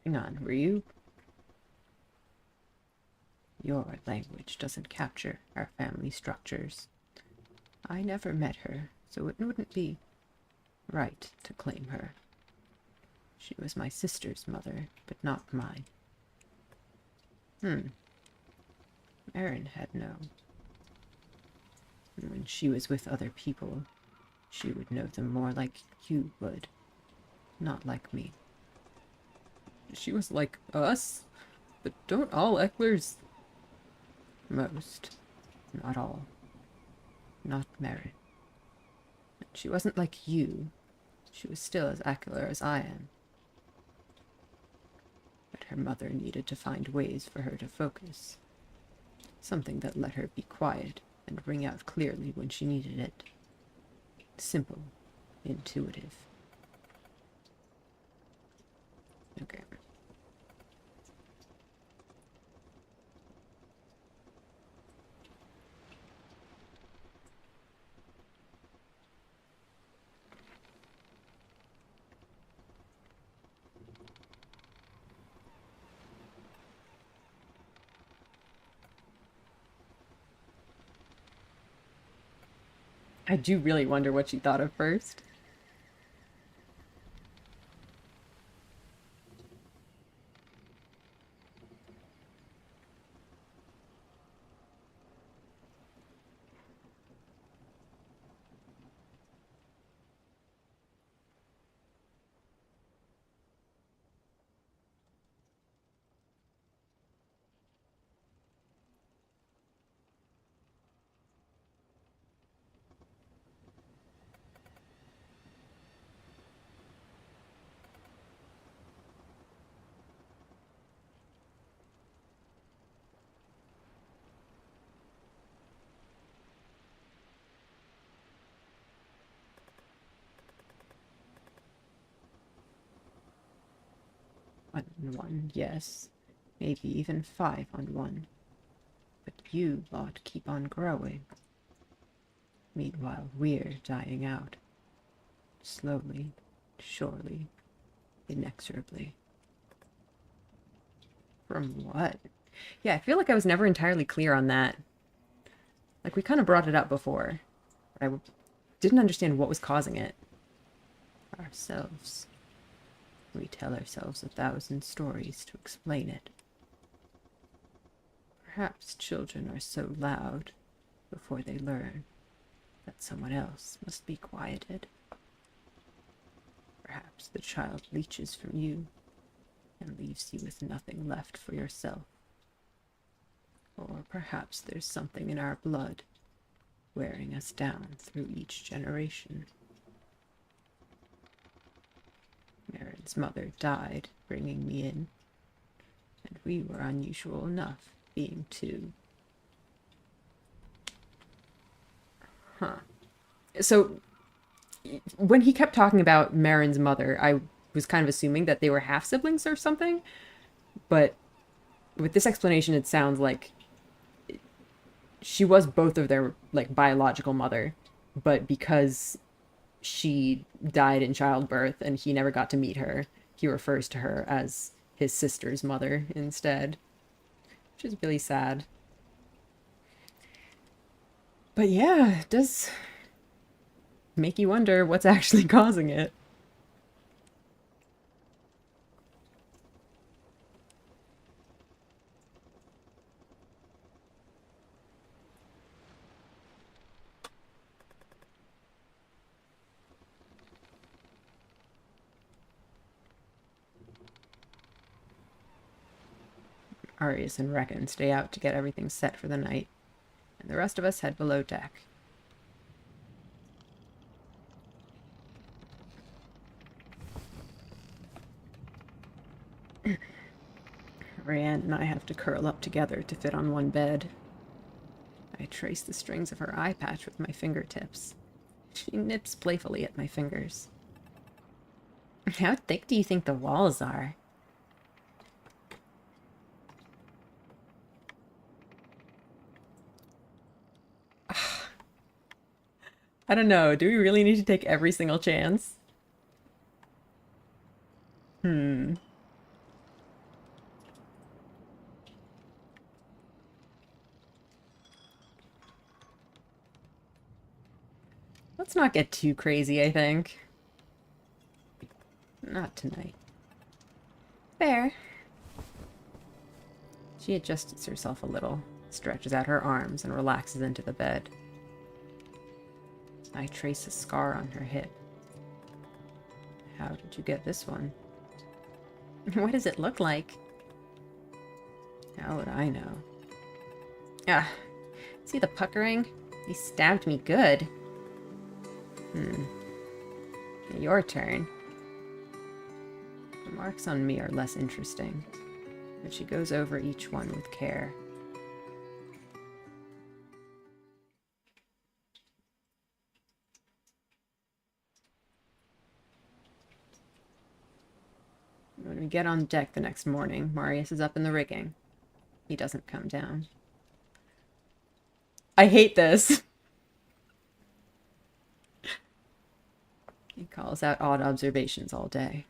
Hang on, were you? Your language doesn't capture our family structures. I never met her, so it wouldn't be right to claim her. She was my sister's mother, but not mine. Erin had known. When she was with other people, she would know them more like you would, not like me. She was like us? But don't all Ecklers... Most. Not all. Not Merrin. She wasn't like you. She was still as Eckler as I am. But her mother needed to find ways for her to focus. Something that let her be quiet and ring out clearly when she needed it. Simple. Intuitive. Okay. I do really wonder what she thought of first. One on one, yes. Maybe even 5 on 1. But you lot keep on growing. Meanwhile, we're dying out. Slowly, surely, inexorably. From what? Yeah, I feel like I was never entirely clear on that. Like, we kind of brought it up before, but I didn't understand what was causing it. Ourselves. We tell ourselves 1,000 stories to explain it. Perhaps children are so loud before they learn that someone else must be quieted. Perhaps the child leeches from you and leaves you with nothing left for yourself. Or perhaps there's something in our blood wearing us down through each generation. Merrin's mother died, bringing me in, and we were unusual enough, being 2. Huh. So, when he kept talking about Merrin's mother, I was kind of assuming that they were half-siblings or something, but with this explanation, it sounds like she was both of their, like, biological mother, but because she died in childbirth and he never got to meet her, he refers to her as his sister's mother instead, which is really sad. But yeah, it does make you wonder what's actually causing it. Arius and Reckon stay out to get everything set for the night, and the rest of us head below deck. Rayanne and I have to curl up together to fit on one bed. I trace the strings of her eye patch with my fingertips. She nips playfully at my fingers. How thick do you think the walls are? I don't know. Do we really need to take every single chance? Let's not get too crazy, I think. Not tonight. Fair. She adjusts herself a little, stretches out her arms, and relaxes into the bed. I trace a scar on her hip. How did you get this one? What does it look like? How would I know? Ah, see the puckering? He stabbed me good. Your turn. The marks on me are less interesting, but she goes over each one with care. When we get on deck the next morning, Marius is up in the rigging. He doesn't come down. I hate this. He calls out odd observations all day.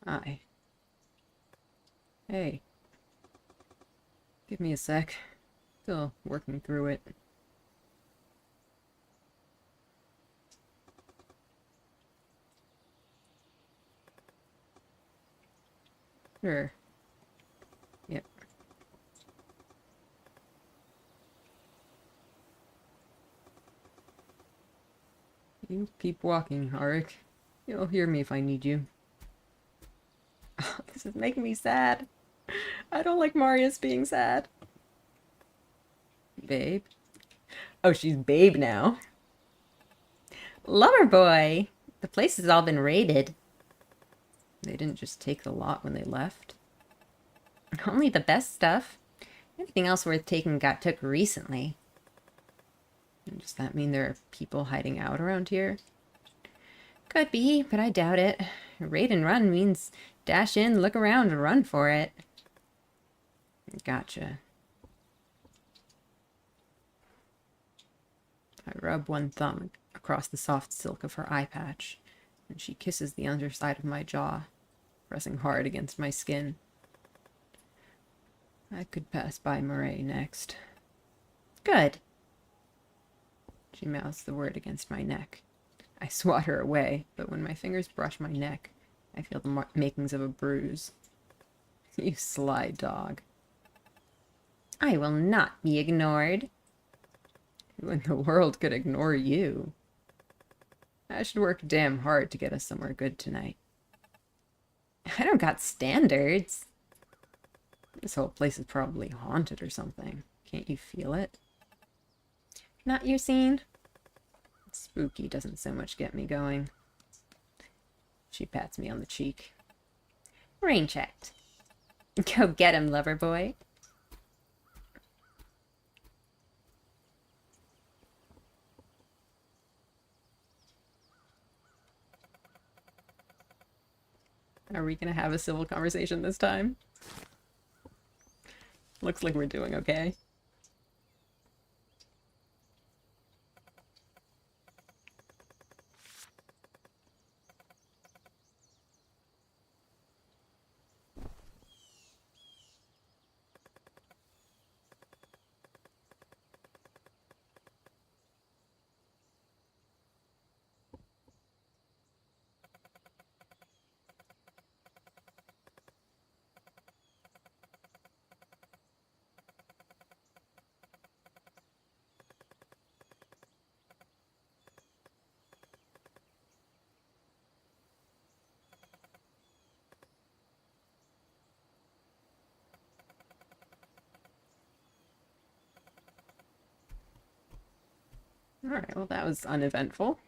Hi. Hey. Give me a sec. Still working through it. Sure. Yep. You keep walking, Arik. You'll hear me if I need you. This is making me sad. I don't like Marius being sad. Babe? Oh, she's babe now. Lover boy! The place has all been raided. They didn't just take the lot when they left. Only the best stuff. Anything else worth taking got took recently. Does that mean there are people hiding out around here? Could be, but I doubt it. Raid and run means dash in, look around, and run for it. Gotcha. I rub one thumb across the soft silk of her eye patch, and she kisses the underside of my jaw, pressing hard against my skin. I could pass by Murray next. Good. She mouths the word against my neck. I swat her away, but when my fingers brush my neck, I feel the makings of a bruise. You sly dog. I will not be ignored. Who in the world could ignore you? I should work damn hard to get us somewhere good tonight. I don't got standards. This whole place is probably haunted or something. Can't you feel it? Not your scene? Spooky doesn't so much get me going. She pats me on the cheek. Rain checked. Go get him, lover boy. Are we gonna have a civil conversation this time? Looks like we're doing okay. Alright, well that was uneventful.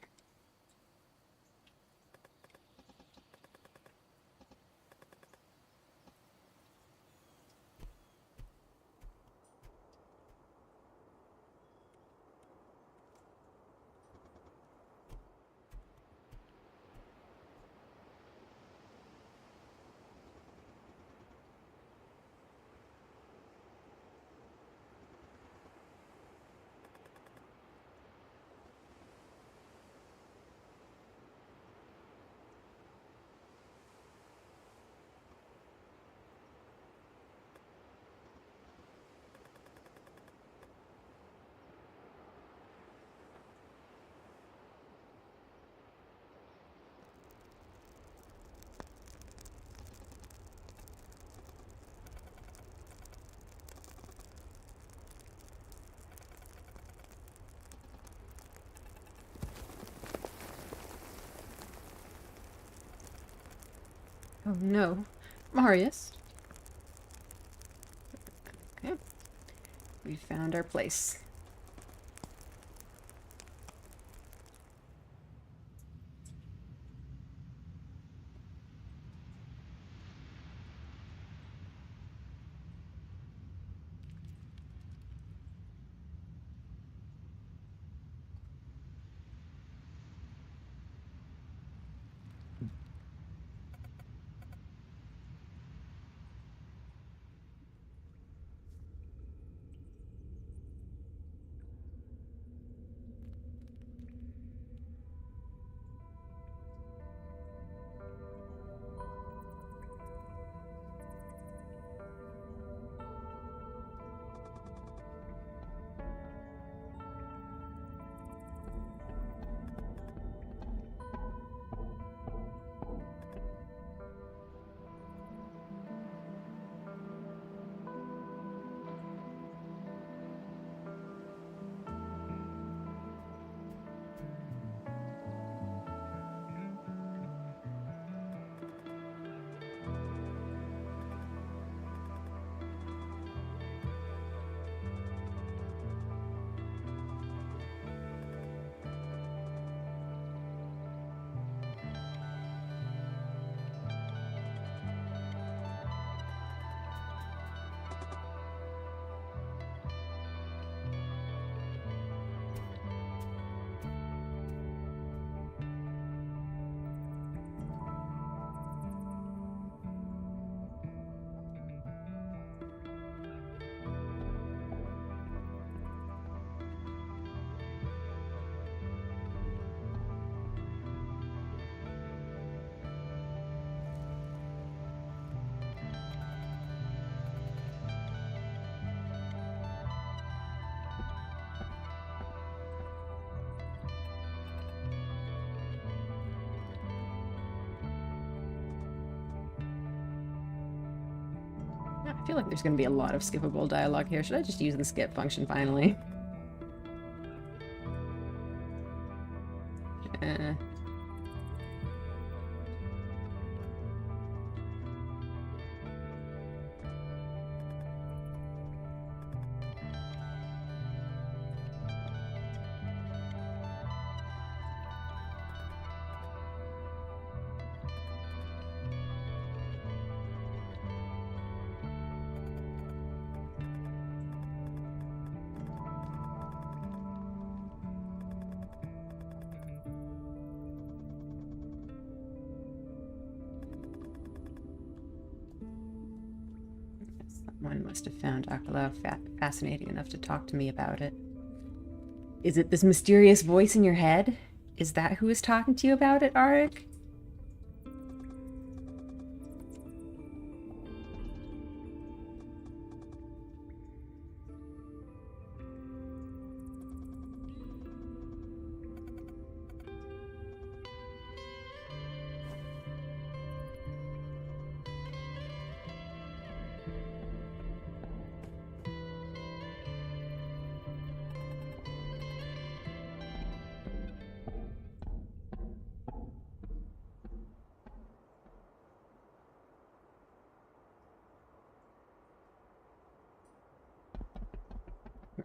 Oh no. Marius? Okay. We found our place. I feel like there's going to be a lot of skippable dialogue here. Should I just use the skip function finally? Uh, One must have found Akala fascinating enough to talk to me about it. Is it this mysterious voice in your head? Is that who is talking to you about it, Arik?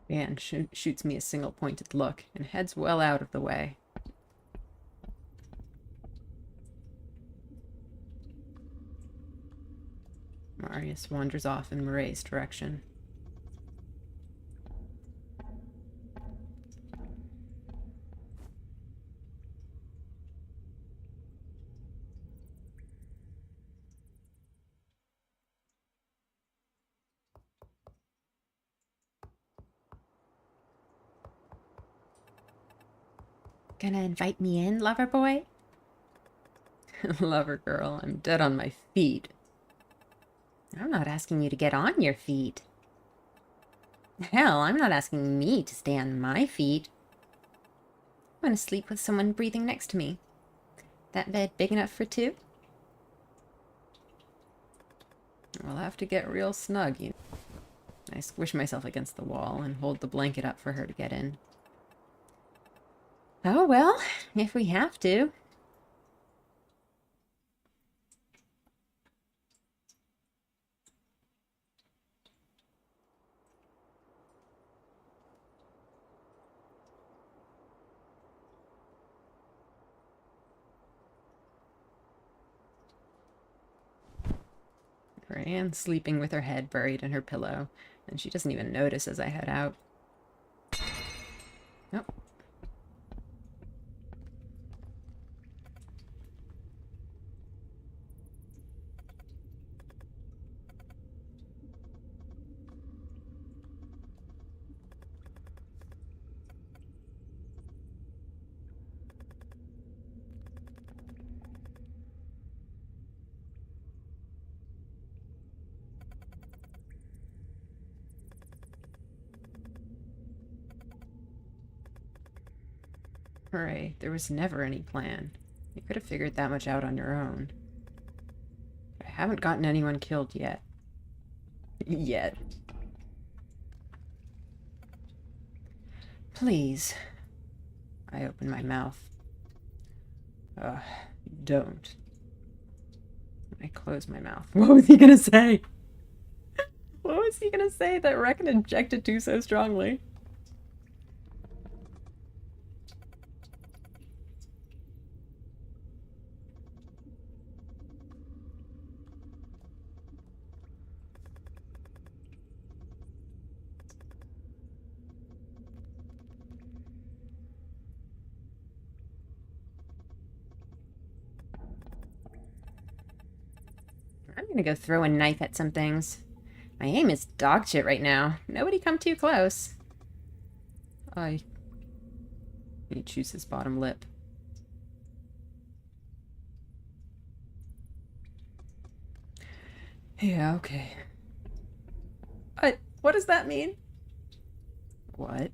And shoots me a single-pointed look and heads well out of the way. Marius wanders off in Murray's direction. Gonna invite me in, lover boy? Lover girl, I'm dead on my feet. I'm not asking you to get on your feet. Hell, I'm not asking me to stay on my feet. I want to sleep with someone breathing next to me. That bed big enough for two? We'll have to get real snug. I squish myself against the wall and hold the blanket up for her to get in. Oh well, if we have to. Anne's sleeping with her head buried in her pillow, and she doesn't even notice as I head out. Nope. Hooray, there was never any plan. You could have figured that much out on your own. I haven't gotten anyone killed yet. Yet. Please. I open my mouth. Don't. I close my mouth. What was he gonna say? What was he gonna say that Reckon objected to so strongly? I'm gonna go throw a knife at some things. My aim is dog shit right now. Nobody come too close. He chews his bottom lip. Yeah, okay. What does that mean? What?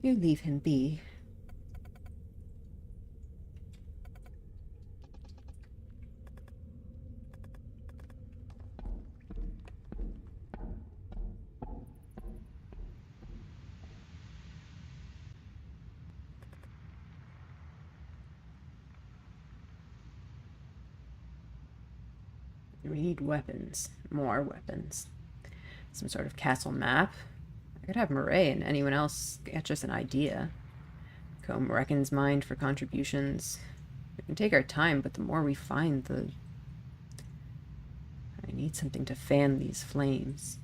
You leave him be. We need weapons. More weapons. Some sort of castle map. I could have Murray and anyone else sketch us an idea. Comb Reckon's mind for contributions. We can take our time, but the more we find, the... I need something to fan these flames.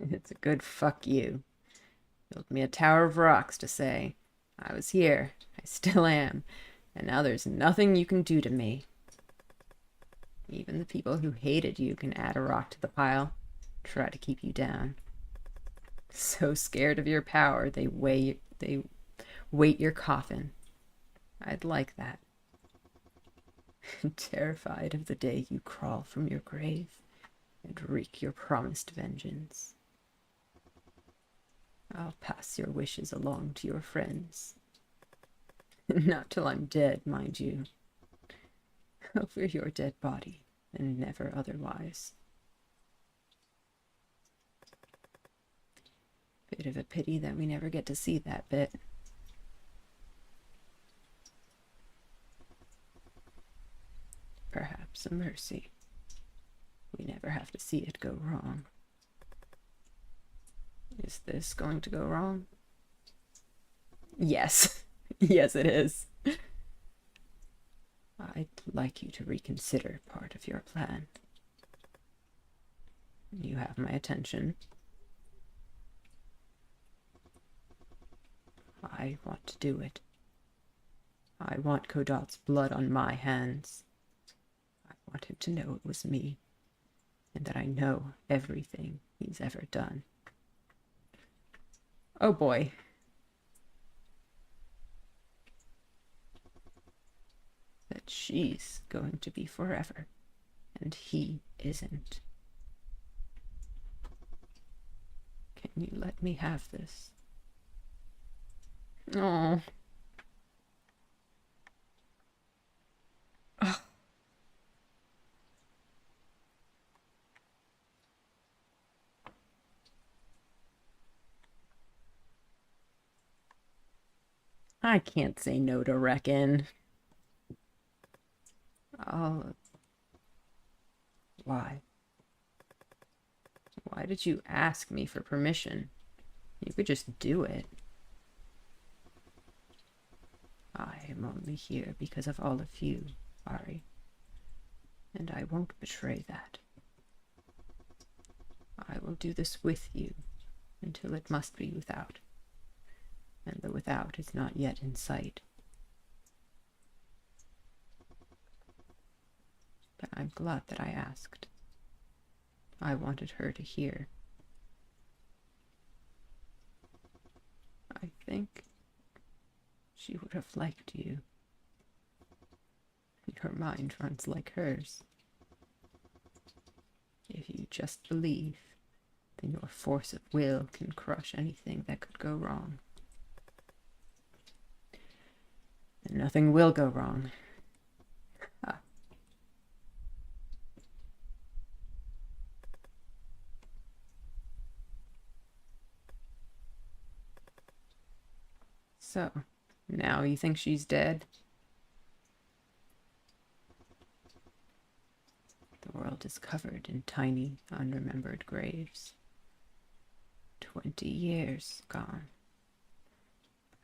It's a good fuck you. Built me a tower of rocks to say, I was here, I still am, and now there's nothing you can do to me. Even the people who hated you can add a rock to the pile, try to keep you down. So scared of your power, they weight your coffin. I'd like that. Terrified of the day you crawl from your grave and wreak your promised vengeance. I'll pass your wishes along to your friends. Not till I'm dead, mind you. Over your dead body, and never otherwise. Bit of a pity that we never get to see that bit. Perhaps a mercy. We never have to see it go wrong. Is this going to go wrong? Yes. Yes, it is. I'd like you to reconsider part of your plan. You have my attention. I want to do it. I want Kodot's blood on my hands. I want him to know it was me, and that I know everything he's ever done. Oh boy. That she's going to be forever, and he isn't. Can you let me have this? Oh. Oh. I can't say no to Reckon. Why? Why did you ask me for permission? You could just do it. I am only here because of all of you, Ari. And I won't betray that. I will do this with you until it must be without. And the without is not yet in sight. But I'm glad that I asked. I wanted her to hear. I think she would have liked you. Your mind runs like hers. If you just believe, then your force of will can crush anything that could go wrong. And nothing will go wrong. Ah. So, now you think she's dead? The world is covered in tiny, unremembered graves. 20 years gone.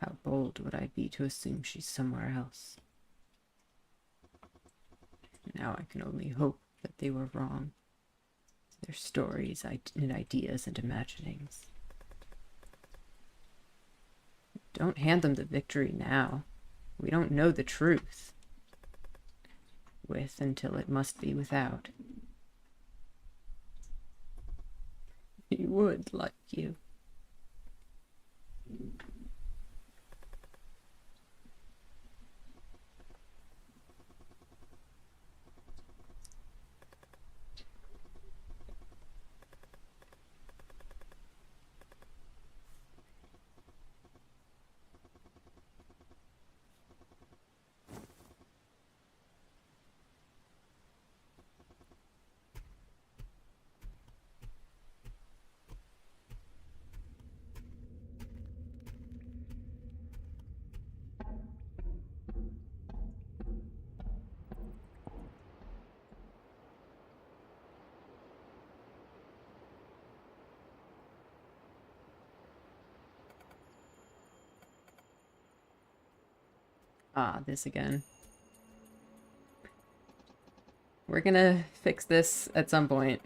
How bold would I be to assume she's somewhere else? Now I can only hope that they were wrong. Their stories and ideas and imaginings. Don't hand them the victory now. We don't know the truth. With until it must be without. He would like you. Ah, this again. We're gonna fix this at some point.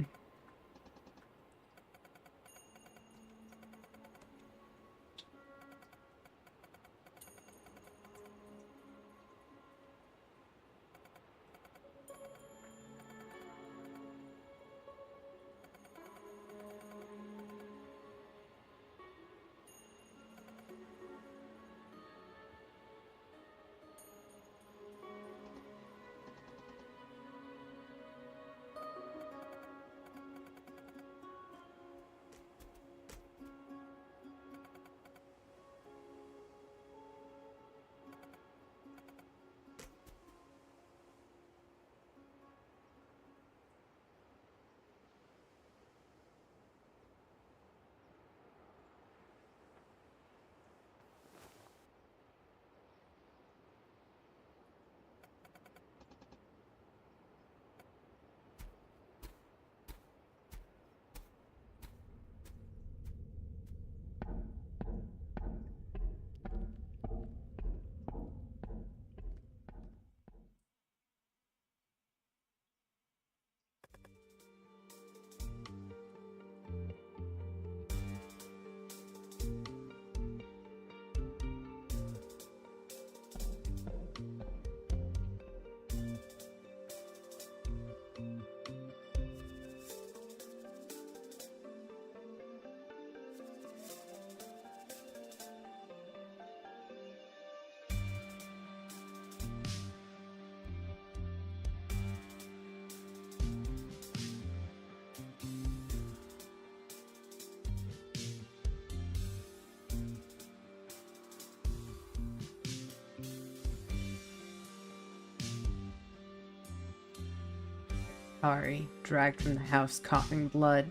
Ari, dragged from the house, coughing blood.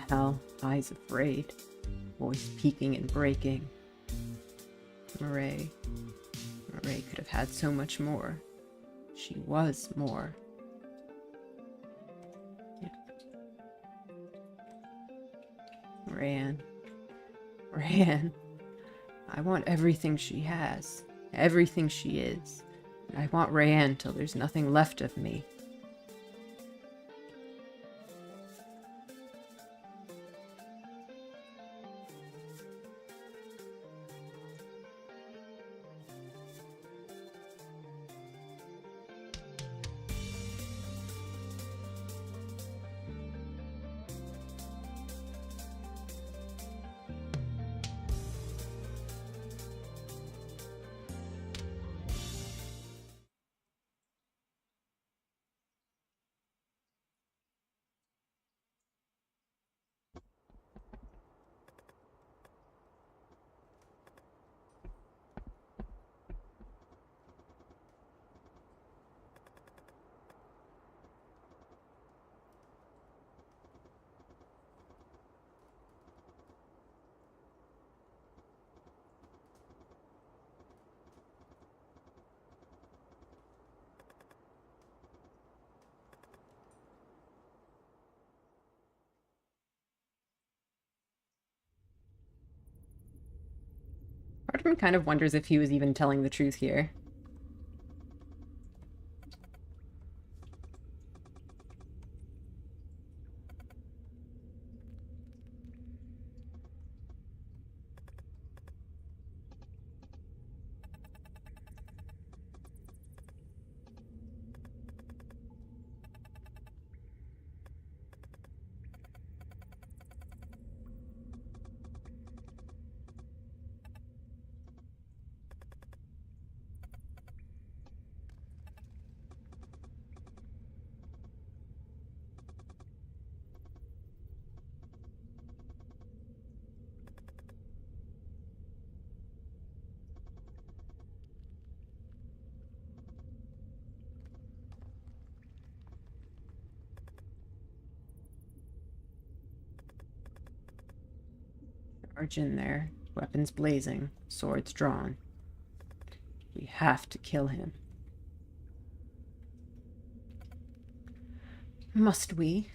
Hell, eyes afraid, voice peaking and breaking. Murray could have had so much more. She was more. Yeah. Moran. I want everything she has, everything she is. And I want Rayanne till there's nothing left of me. Part of me kind of wonders if he was even telling the truth here. Charge in there, weapons blazing, swords drawn. We have to kill him. Must we?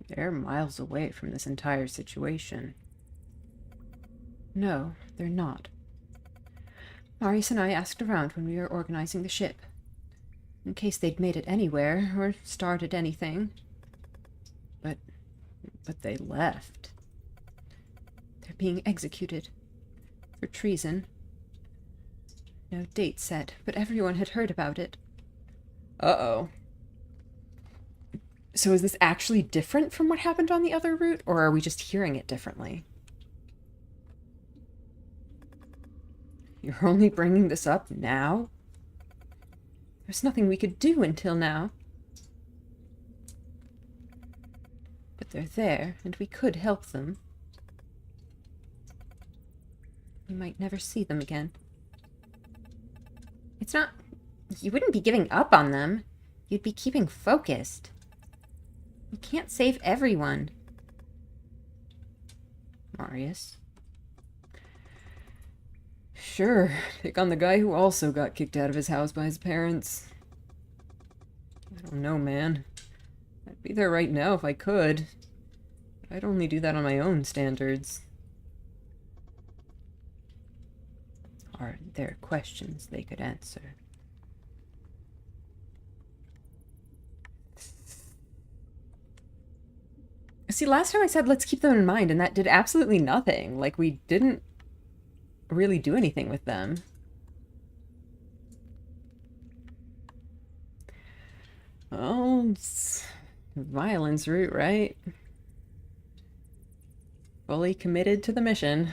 They're miles away from this entire situation. No, they're not. Marius and I asked around when we were organizing the ship, in case they'd made it anywhere or started anything. But they left. They're being executed for treason. No date set, but everyone had heard about it. Uh-oh. So is this actually different from what happened on the other route, or are we just hearing it differently? You're only bringing this up now? There's nothing we could do until now. But they're there, and we could help them. We might never see them again. It's not... You wouldn't be giving up on them. You'd be keeping focused. You can't save everyone. Marius. Sure, pick on the guy who also got kicked out of his house by his parents. I don't know, man. I'd be there right now if I could. But I'd only do that on my own standards. Are there questions they could answer? See, last time I said let's keep them in mind, and that did absolutely nothing. Like, we didn't really do anything with them. Oh, it's violence route, right? Fully committed to the mission.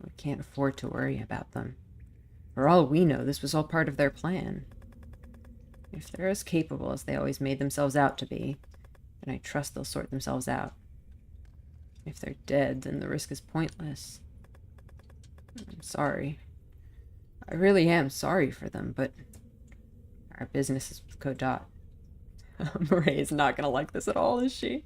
We can't afford to worry about them. For all we know, this was all part of their plan. If they're as capable as they always made themselves out to be, then I trust they'll sort themselves out. If they're dead, then the risk is pointless. I'm sorry. I really am sorry for them, but our business is with Kodot. Murray is not gonna like this at all, is she?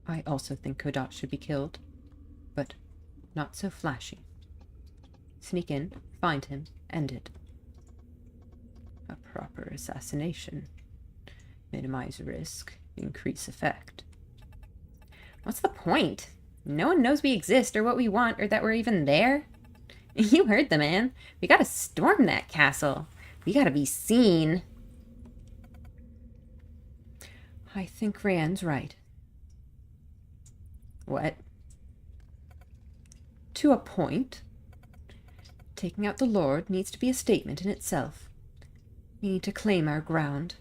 I also think Kodot should be killed, but not so flashy. Sneak in, find him, end it. A proper assassination. Minimize risk, increase effect. What's the point? No one knows we exist or what we want or that we're even there. You heard the man. We gotta storm that castle. We gotta be seen. I think Rand's right. What? To a point. Taking out the Lord needs to be a statement in itself. We need to claim our ground.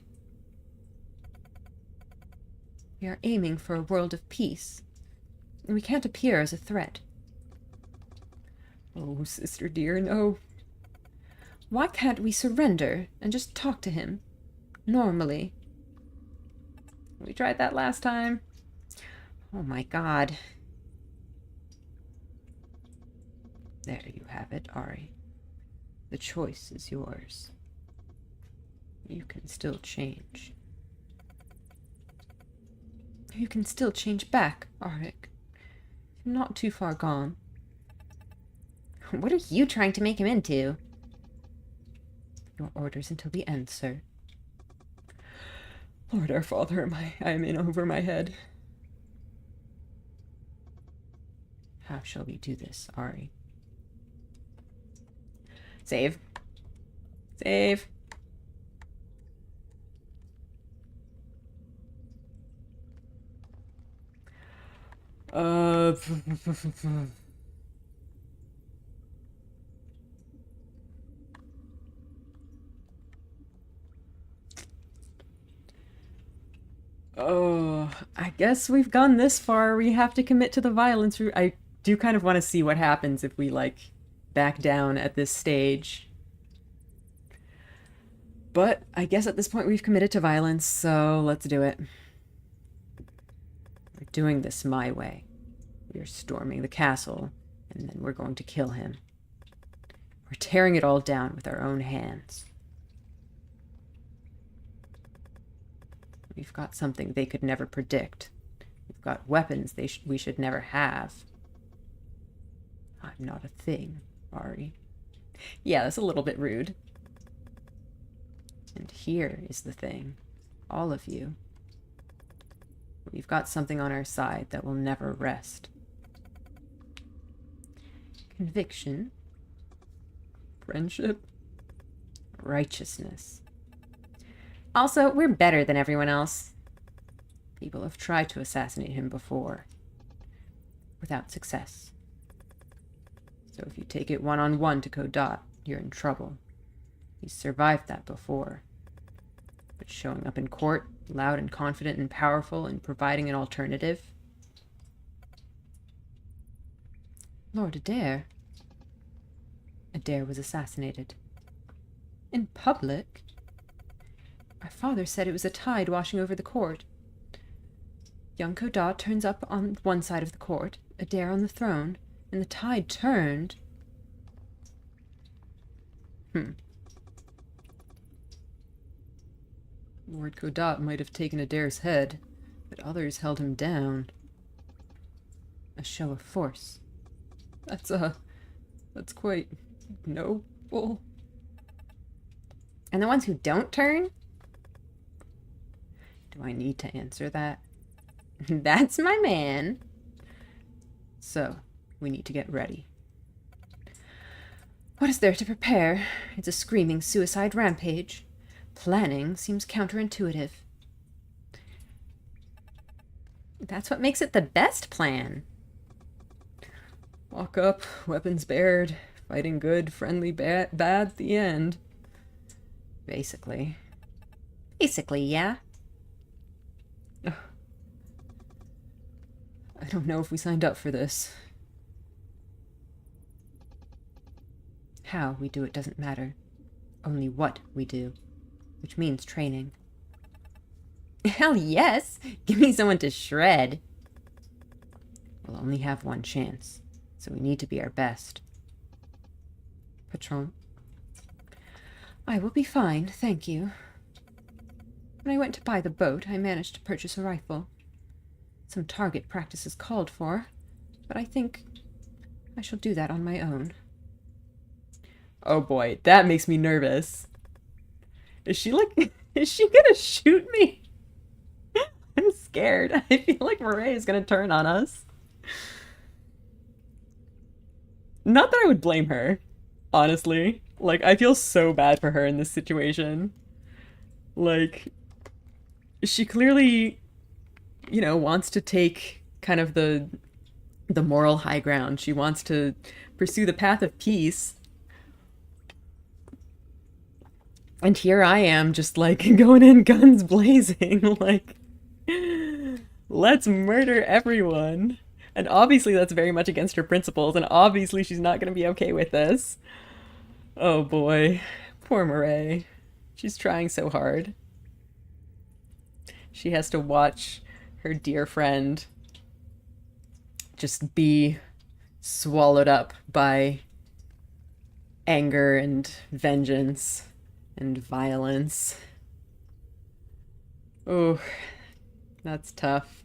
We are aiming for a world of peace, and we can't appear as a threat. Oh, sister dear, no. Why can't we surrender and just talk to him? Normally. We tried that last time. Oh my god. There you have it, Ari. The choice is yours. You can still change. You can still change back, Arik. You're not too far gone. What are you trying to make him into? Your orders until the end, sir. Lord our Father, I am in over my head. How shall we do this, Ari? Save. Save. Oh, I guess we've gone this far. We have to commit to the violence. I do kind of want to see what happens if we, like, back down at this stage. But I guess at this point we've committed to violence, so let's do it. We're doing this my way. We are storming the castle, and then we're going to kill him. We're tearing it all down with our own hands. We've got something they could never predict. We've got weapons we should never have. I'm not a thing, Ari. Yeah, that's a little bit rude. And here is the thing. All of you. We've got something on our side that will never rest. Conviction. Friendship. Righteousness. Also, we're better than everyone else. People have tried to assassinate him before. Without success. So if you take it one-on-one to Kodot, you're in trouble. He's survived that before. But showing up in court, loud and confident and powerful, and providing an alternative. Lord Adair. Adair was assassinated. In public? Our father said it was a tide washing over the court. Young Kodot turns up on one side of the court, Adair on the throne, and the tide turned. Lord Kodot might have taken Adair's head, but others held him down. A show of force. That's quite noble. And the ones who don't turn? Do I need to answer that? That's my man. So, we need to get ready. What is there to prepare? It's a screaming suicide rampage. Planning seems counterintuitive. That's what makes it the best plan. Walk up, weapons bared, fighting good, friendly bad at the end. Basically. Basically, yeah. I don't know if we signed up for this. How we do it doesn't matter. Only what we do, which means training. Hell yes! Give me someone to shred. We'll only have one chance, so we need to be our best. Patron. I will be fine, thank you. When I went to buy the boat, I managed to purchase a rifle. Some target practice is called for, but I think I shall do that on my own. Oh boy, that makes me nervous. Is she like, is she gonna shoot me? I'm scared. I feel like Murray is gonna turn on us. Not that I would blame her, honestly. Like, I feel so bad for her in this situation. Like, she clearly, you know, wants to take kind of the moral high ground. She wants to pursue the path of peace. And here I am just like going in guns blazing, like, let's murder everyone. And obviously that's very much against her principles, and obviously she's not going to be okay with this. Oh boy, poor Murray. She's trying so hard. She has to watch her dear friend just be swallowed up by anger and vengeance and violence. Oh, that's tough.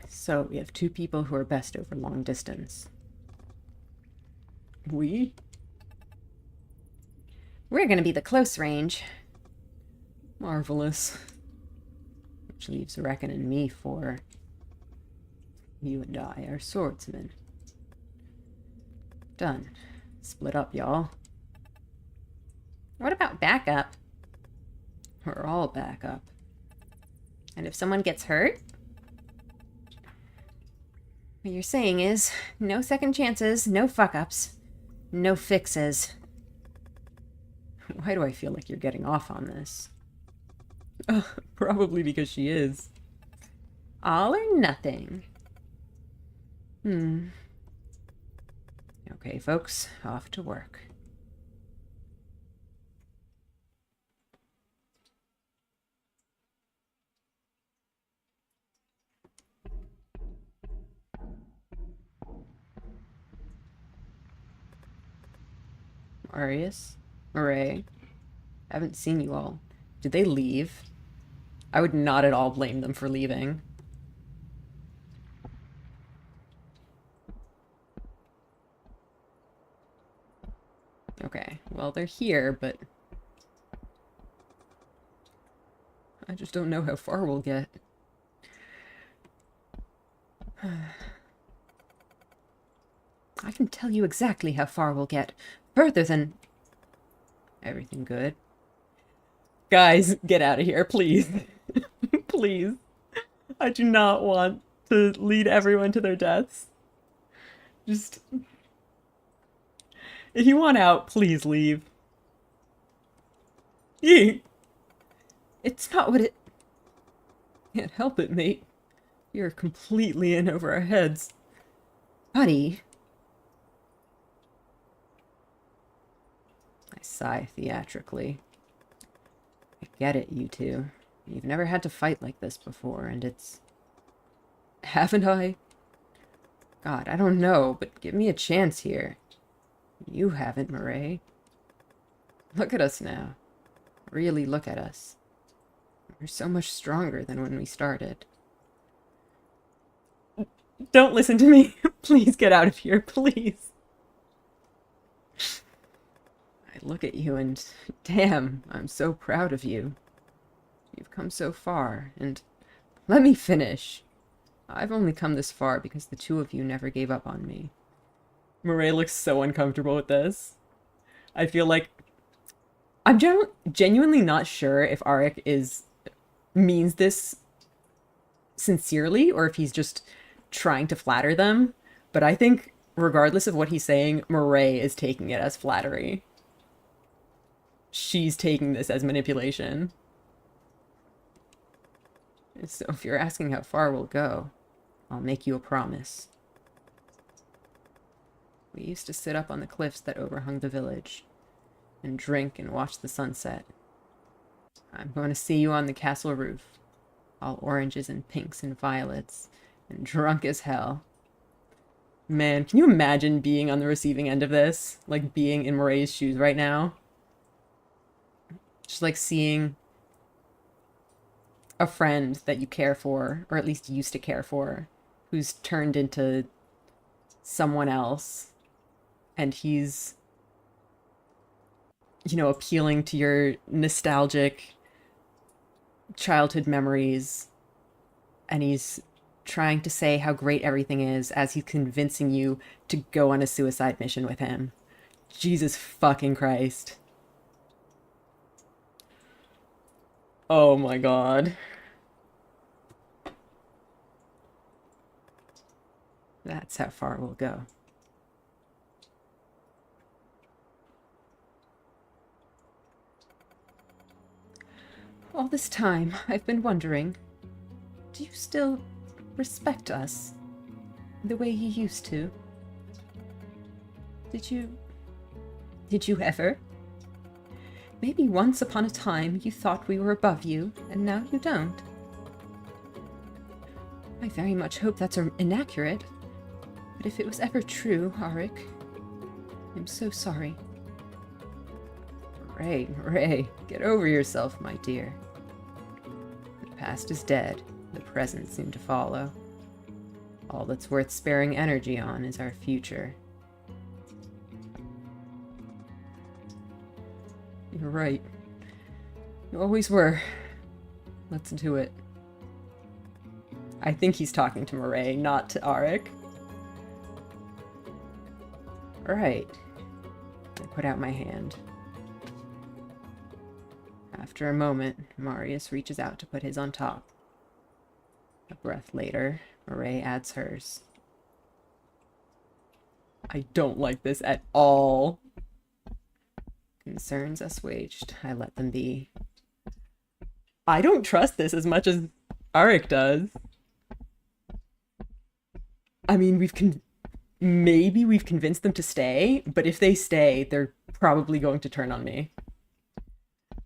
So we have two people who are best over long distance. We're gonna be the close range. Marvelous. Which leaves Reckon and me for you and I are swordsmen. Done. Split up, y'all. What about backup? We're all backup. And if someone gets hurt? What you're saying is, no second chances, no fuck-ups, no fixes. Why do I feel like you're getting off on this? Probably because she is. All or nothing. Okay, folks, off to work. Arius? Murray? Haven't seen you all. Did they leave? I would not at all blame them for leaving. Okay, well, they're here, but I just don't know how far we'll get. I can tell you exactly how far we'll get. Further than... Everything good? Guys, get out of here, please. Please. I do not want to lead everyone to their deaths. Just... If you want out, please leave. Yee! It's not what it... Can't help it, mate. You're completely in over our heads. Buddy. I sigh theatrically. I get it, you two. You've never had to fight like this before, and it's... Haven't I? God, I don't know, but give me a chance here. You haven't, Murray. Look at us now. Really look at us. We're so much stronger than when we started. Don't listen to me. Please get out of here, please. I look at you and, damn, I'm so proud of you. You've come so far, and let me finish. I've only come this far because the two of you never gave up on me. Murray looks so uncomfortable with this. I feel like... I'm genuinely not sure if Arik means this sincerely, or if he's just trying to flatter them. But I think, regardless of what he's saying, Murray is taking it as flattery. She's taking this as manipulation. So if you're asking how far we'll go, I'll make you a promise. We used to sit up on the cliffs that overhung the village and drink and watch the sunset. I'm going to see you on the castle roof, all oranges and pinks and violets, and drunk as hell. Man, can you imagine being on the receiving end of this? Like, being in Moray's shoes right now? Just, like, seeing a friend that you care for, or at least used to care for, who's turned into someone else, and he's, you know, appealing to your nostalgic childhood memories, and he's trying to say how great everything is as he's convincing you to go on a suicide mission with him. Jesus fucking Christ. Oh my god. That's how far we'll go. All this time, I've been wondering, do you still respect us the way you used to? Did you ever? Maybe once upon a time you thought we were above you, and now you don't. I very much hope that's inaccurate, but if it was ever true, Auric, I'm so sorry. Ray, get over yourself, my dear. The past is dead, the present soon to follow. All that's worth sparing energy on is our future. You're right. You always were. Let's do it. I think he's talking to Moray, not to Auric. Alright. I put out my hand. After a moment, Marius reaches out to put his on top. A breath later, Moray adds hers. I don't like this at all. Concerns assuaged, I let them be. I don't trust this as much as Auric does. I mean, maybe we've convinced them to stay, but if they stay, they're probably going to turn on me.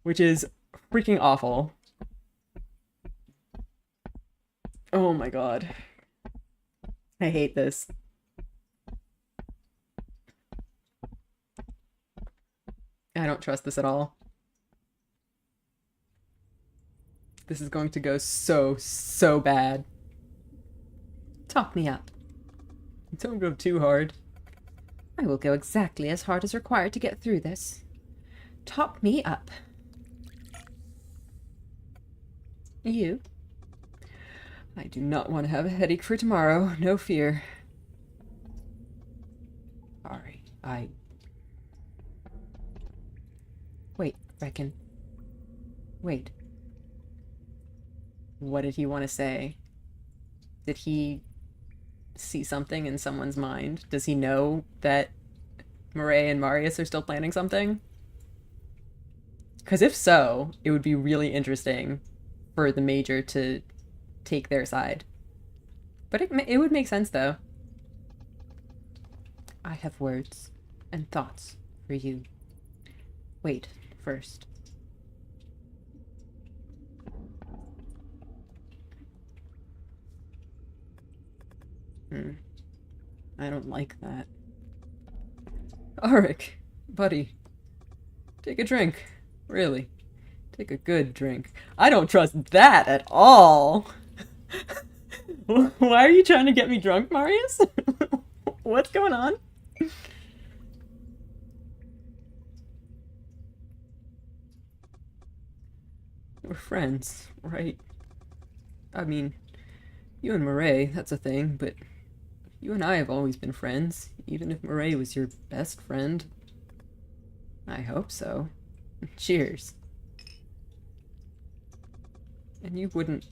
Which is freaking awful. Oh my god. I hate this. I don't trust this at all. This is going to go so bad. Top me up. Don't go too hard. I will go exactly as hard as required to get through this. Top me up. You? I do not want to have a headache for tomorrow, no fear. Sorry, Wait, reckon. Wait. What did he want to say? Did he see something in someone's mind? Does he know that Moray and Marius are still planning something? Because if so, it would be really interesting for the Major to take their side. But it would make sense, though. I have words and thoughts for you. Wait, first. I don't like that. Auric, buddy. Take a drink. Really. Take a good drink. I don't trust that at all. Why are you trying to get me drunk, Marius? What's going on? We're friends, right? I mean, you and Moray, that's a thing, but you and I have always been friends, even if Moray was your best friend. I hope so. Cheers. And you wouldn't...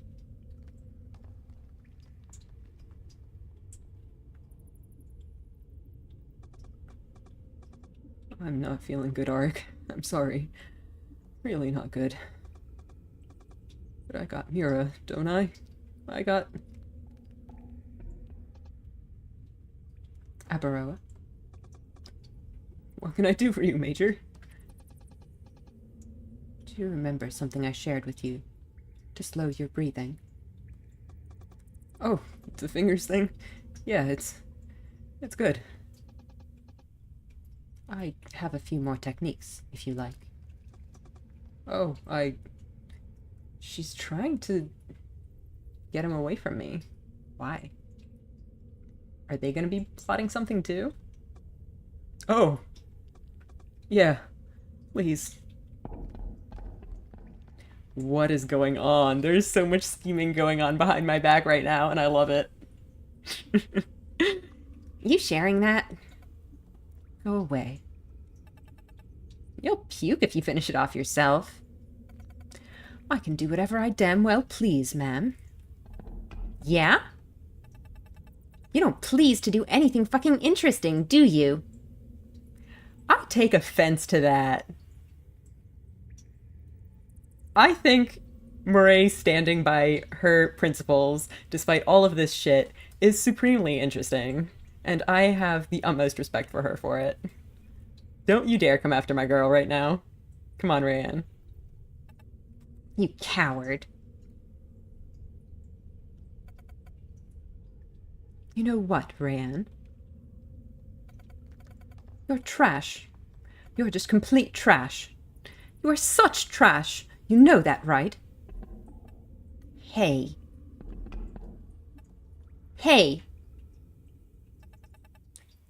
I'm not feeling good, Auric. I'm sorry. Really not good. But I got Mira, don't I? I got... Abaroa. What can I do for you, Major? Do you remember something I shared with you to slow your breathing? Oh, the fingers thing? Yeah, it's good. I have a few more techniques, if you like. Oh, she's trying to get him away from me. Why? Are they gonna be plotting something too? Oh. Yeah. Please. What is going on? There's so much scheming going on behind my back right now, and I love it. You sharing that? Go away. You'll puke if you finish it off yourself. I can do whatever I damn well please, ma'am. Yeah? You don't please to do anything fucking interesting, do you? I take offense to that. I think Murray standing by her principles, despite all of this shit, is supremely interesting. And I have the utmost respect for her for it. Don't you dare come after my girl right now. Come on, Rayanne. You coward. You know what, Rayanne? You're trash. You're just complete trash. You are such trash. You know that, right? Hey. Hey.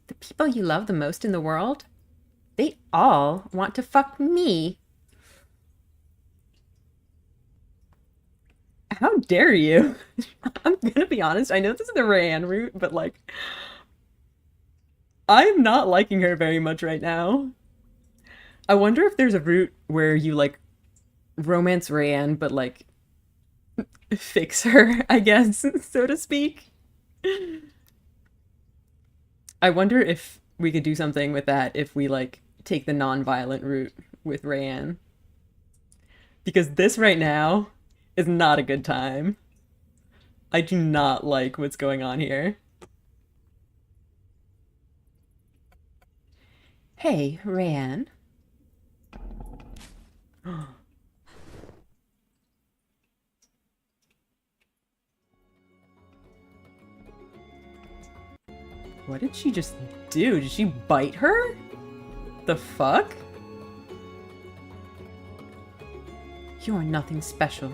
The people you love the most in the world, they all want to fuck me. How dare you? I'm gonna be honest, I know this is the Rayanne route, but like, I'm not liking her very much right now. I wonder if there's a route where you like romance Rayanne, but like fix her, I guess, so to speak. I wonder if we could do something with that if we like take the non-violent route with Rayanne. Because this right now is not a good time. I do not like what's going on here. Hey, Rayanne. What did she just do? Did she bite her? The fuck? You're nothing special.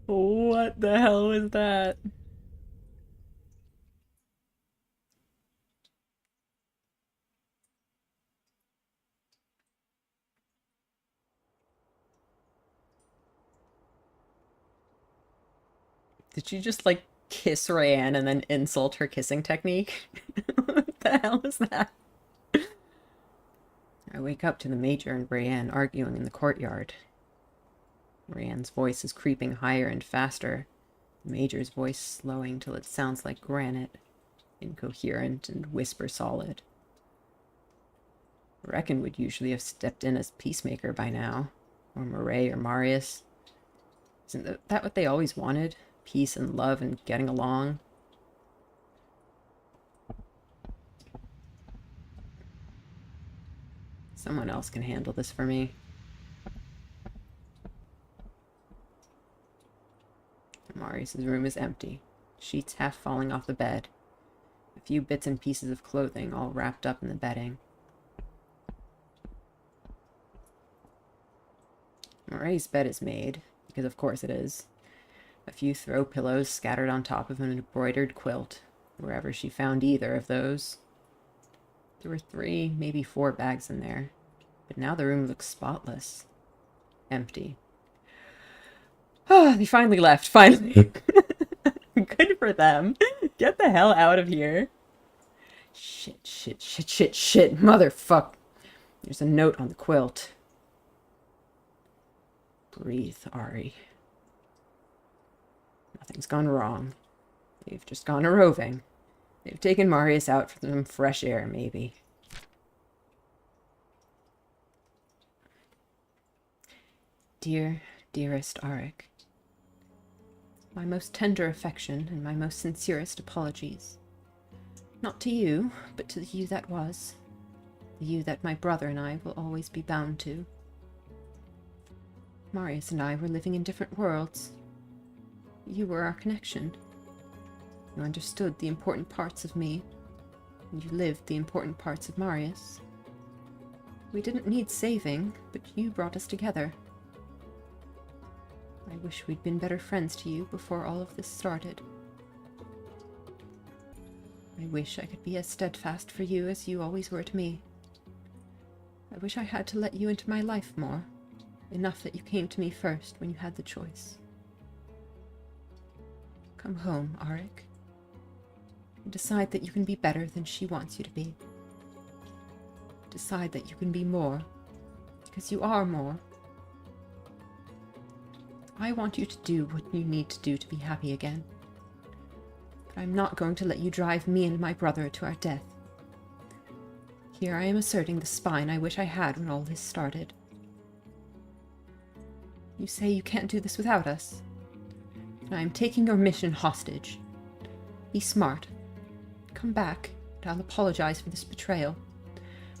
What the hell was that? Did she just like kiss Rayanne and then insult her kissing technique? What the hell is that? I wake up to the Major and Rayanne arguing in the courtyard. Rayanne's voice is creeping higher and faster, the Major's voice slowing till it sounds like granite, incoherent and whisper solid. Reckon would usually have stepped in as peacemaker by now, or Murray or Marius. Isn't that what they always wanted? Peace and love and getting along? Someone else can handle this for me. Marius' room is empty, sheets half falling off the bed, a few bits and pieces of clothing all wrapped up in the bedding. Murray's bed is made, because of course it is. A few throw pillows scattered on top of an embroidered quilt, wherever she found either of those. There were 3, maybe 4 bags in there, but now the room looks spotless. Empty. Ah, they finally left, finally. Good for them. Get the hell out of here. Shit, motherfuck. There's a note on the quilt. Breathe, Ari. Nothing's gone wrong. They've just gone a-roving. They've taken Marius out for some fresh air, maybe. Dear, dearest Arik, my most tender affection and my most sincerest apologies. Not to you, but to the you that was. The you that my brother and I will always be bound to. Marius and I were living in different worlds. You were our connection. You understood the important parts of me, and you lived the important parts of Marius. We didn't need saving, but you brought us together. I wish we'd been better friends to you before all of this started. I wish I could be as steadfast for you as you always were to me. I wish I had to let you into my life more, enough that you came to me first when you had the choice. Come home, Arik, and decide that you can be better than she wants you to be. Decide that you can be more, because you are more. I want you to do what you need to do to be happy again. But I'm not going to let you drive me and my brother to our death. Here I am asserting the spine I wish I had when all this started. You say you can't do this without us, and I am taking your mission hostage. Be smart. Come back, and I'll apologize for this betrayal.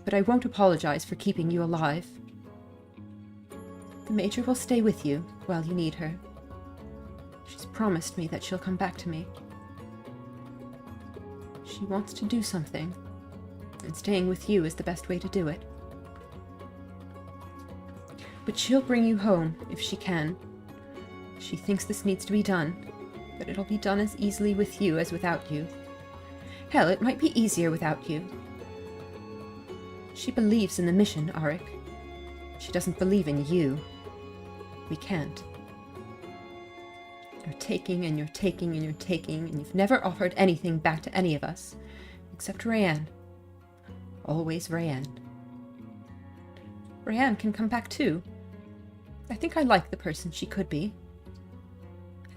But I won't apologize for keeping you alive. The Major will stay with you while you need her. She's promised me that she'll come back to me. She wants to do something, and staying with you is the best way to do it. But she'll bring you home, if she can. She thinks this needs to be done, but it'll be done as easily with you as without you. Hell, it might be easier without you. She believes in the mission, Arik. She doesn't believe in you. We can't. You're taking and you're taking and you're taking, and you've never offered anything back to any of us, except Rayanne. Always Rayanne. Rayanne can come back too. I think I like the person she could be.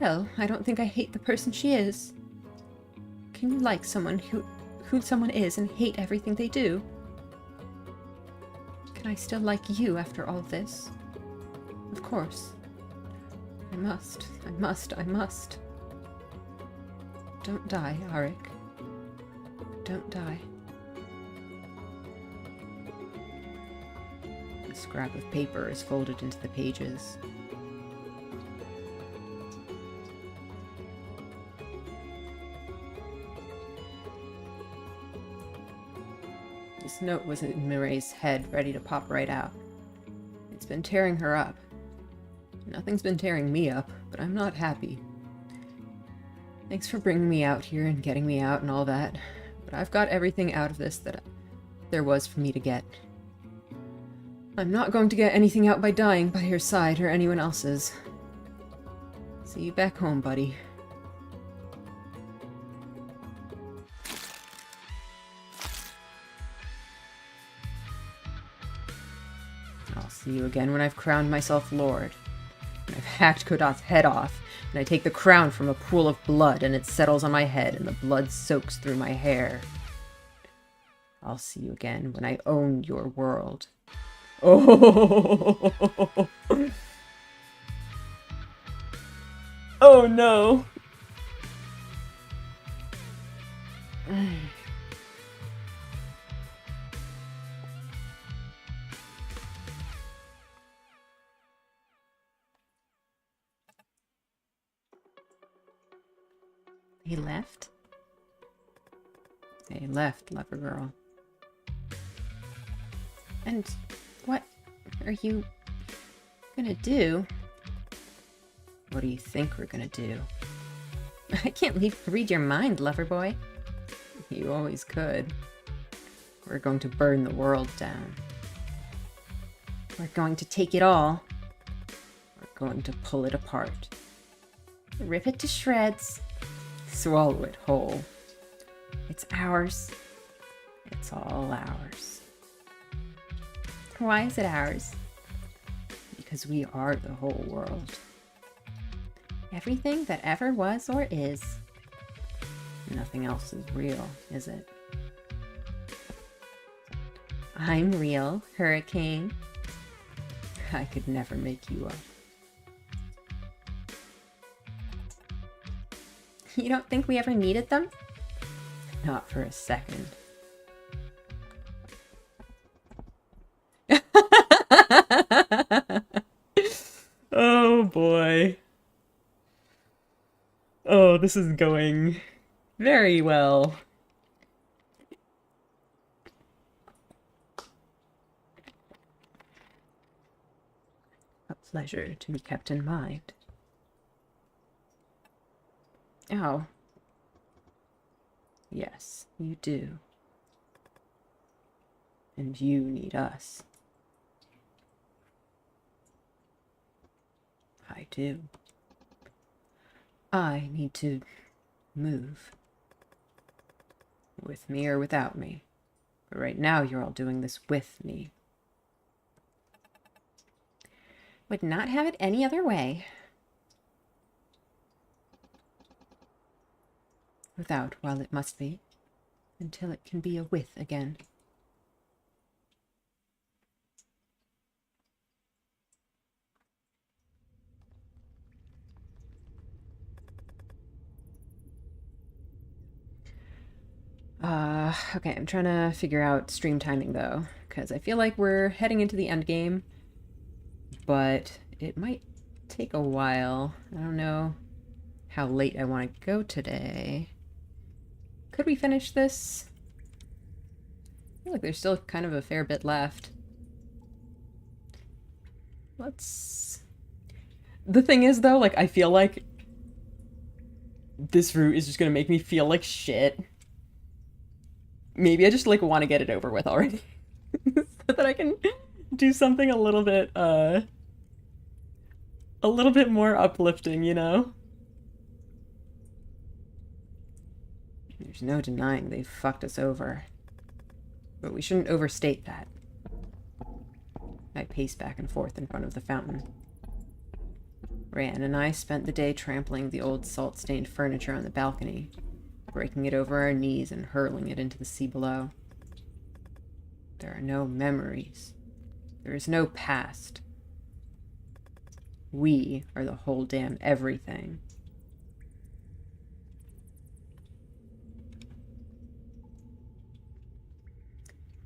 Hell, I don't think I hate the person she is. Can you like someone who someone is and hate everything they do? Can I still like you after all this? Of course. I must. Don't die, Arik. Don't die. A scrap of paper is folded into the pages. This note was in Mirai's head, ready to pop right out. It's been tearing her up. Nothing's been tearing me up, but I'm not happy. Thanks for bringing me out here and getting me out and all that, but I've got everything out of this that there was for me to get. I'm not going to get anything out by dying by your side or anyone else's. See you back home, buddy. I'll see you again when I've crowned myself Lord. When I've hacked Kodot's head off, and I take the crown from a pool of blood, and it settles on my head, and the blood soaks through my hair. I'll see you again when I own your world. Oh! Oh no! He left? He left, lover girl. And what are you gonna do? What do you think we're gonna do? I can't read your mind, lover boy. You always could. We're going to burn the world down. We're going to take it all. We're going to pull it apart. Rip it to shreds. Swallow it whole. It's ours. It's all ours. Why is it ours? Because we are the whole world. Everything that ever was or is. Nothing else is real, is it? I'm real, Hurricane. I could never make you up. You don't think we ever needed them? Not for a second. Oh boy. Oh, this is going very well. A pleasure to be kept in mind. Oh. Yes, you do. And you need us. I do. I need to move. With me or without me. But right now you're all doing this with me. Would not have it any other way. Without, while it must be, until it can be a with again. Okay, I'm trying to figure out stream timing though, because I feel like we're heading into the end game, but it might take a while. I don't know how late I want to go today. Could we finish this? I feel like there's still kind of a fair bit left. Let's... The thing is though, like, I feel like this route is just gonna make me feel like shit. Maybe I just, like, want to get it over with already. So that I can do something a little bit more uplifting, you know? There's no denying they've fucked us over. But we shouldn't overstate that. I paced back and forth in front of the fountain. Ryan and I spent the day trampling the old salt-stained furniture on the balcony, breaking it over our knees and hurling it into the sea below. There are no memories. There is no past. We are the whole damn everything.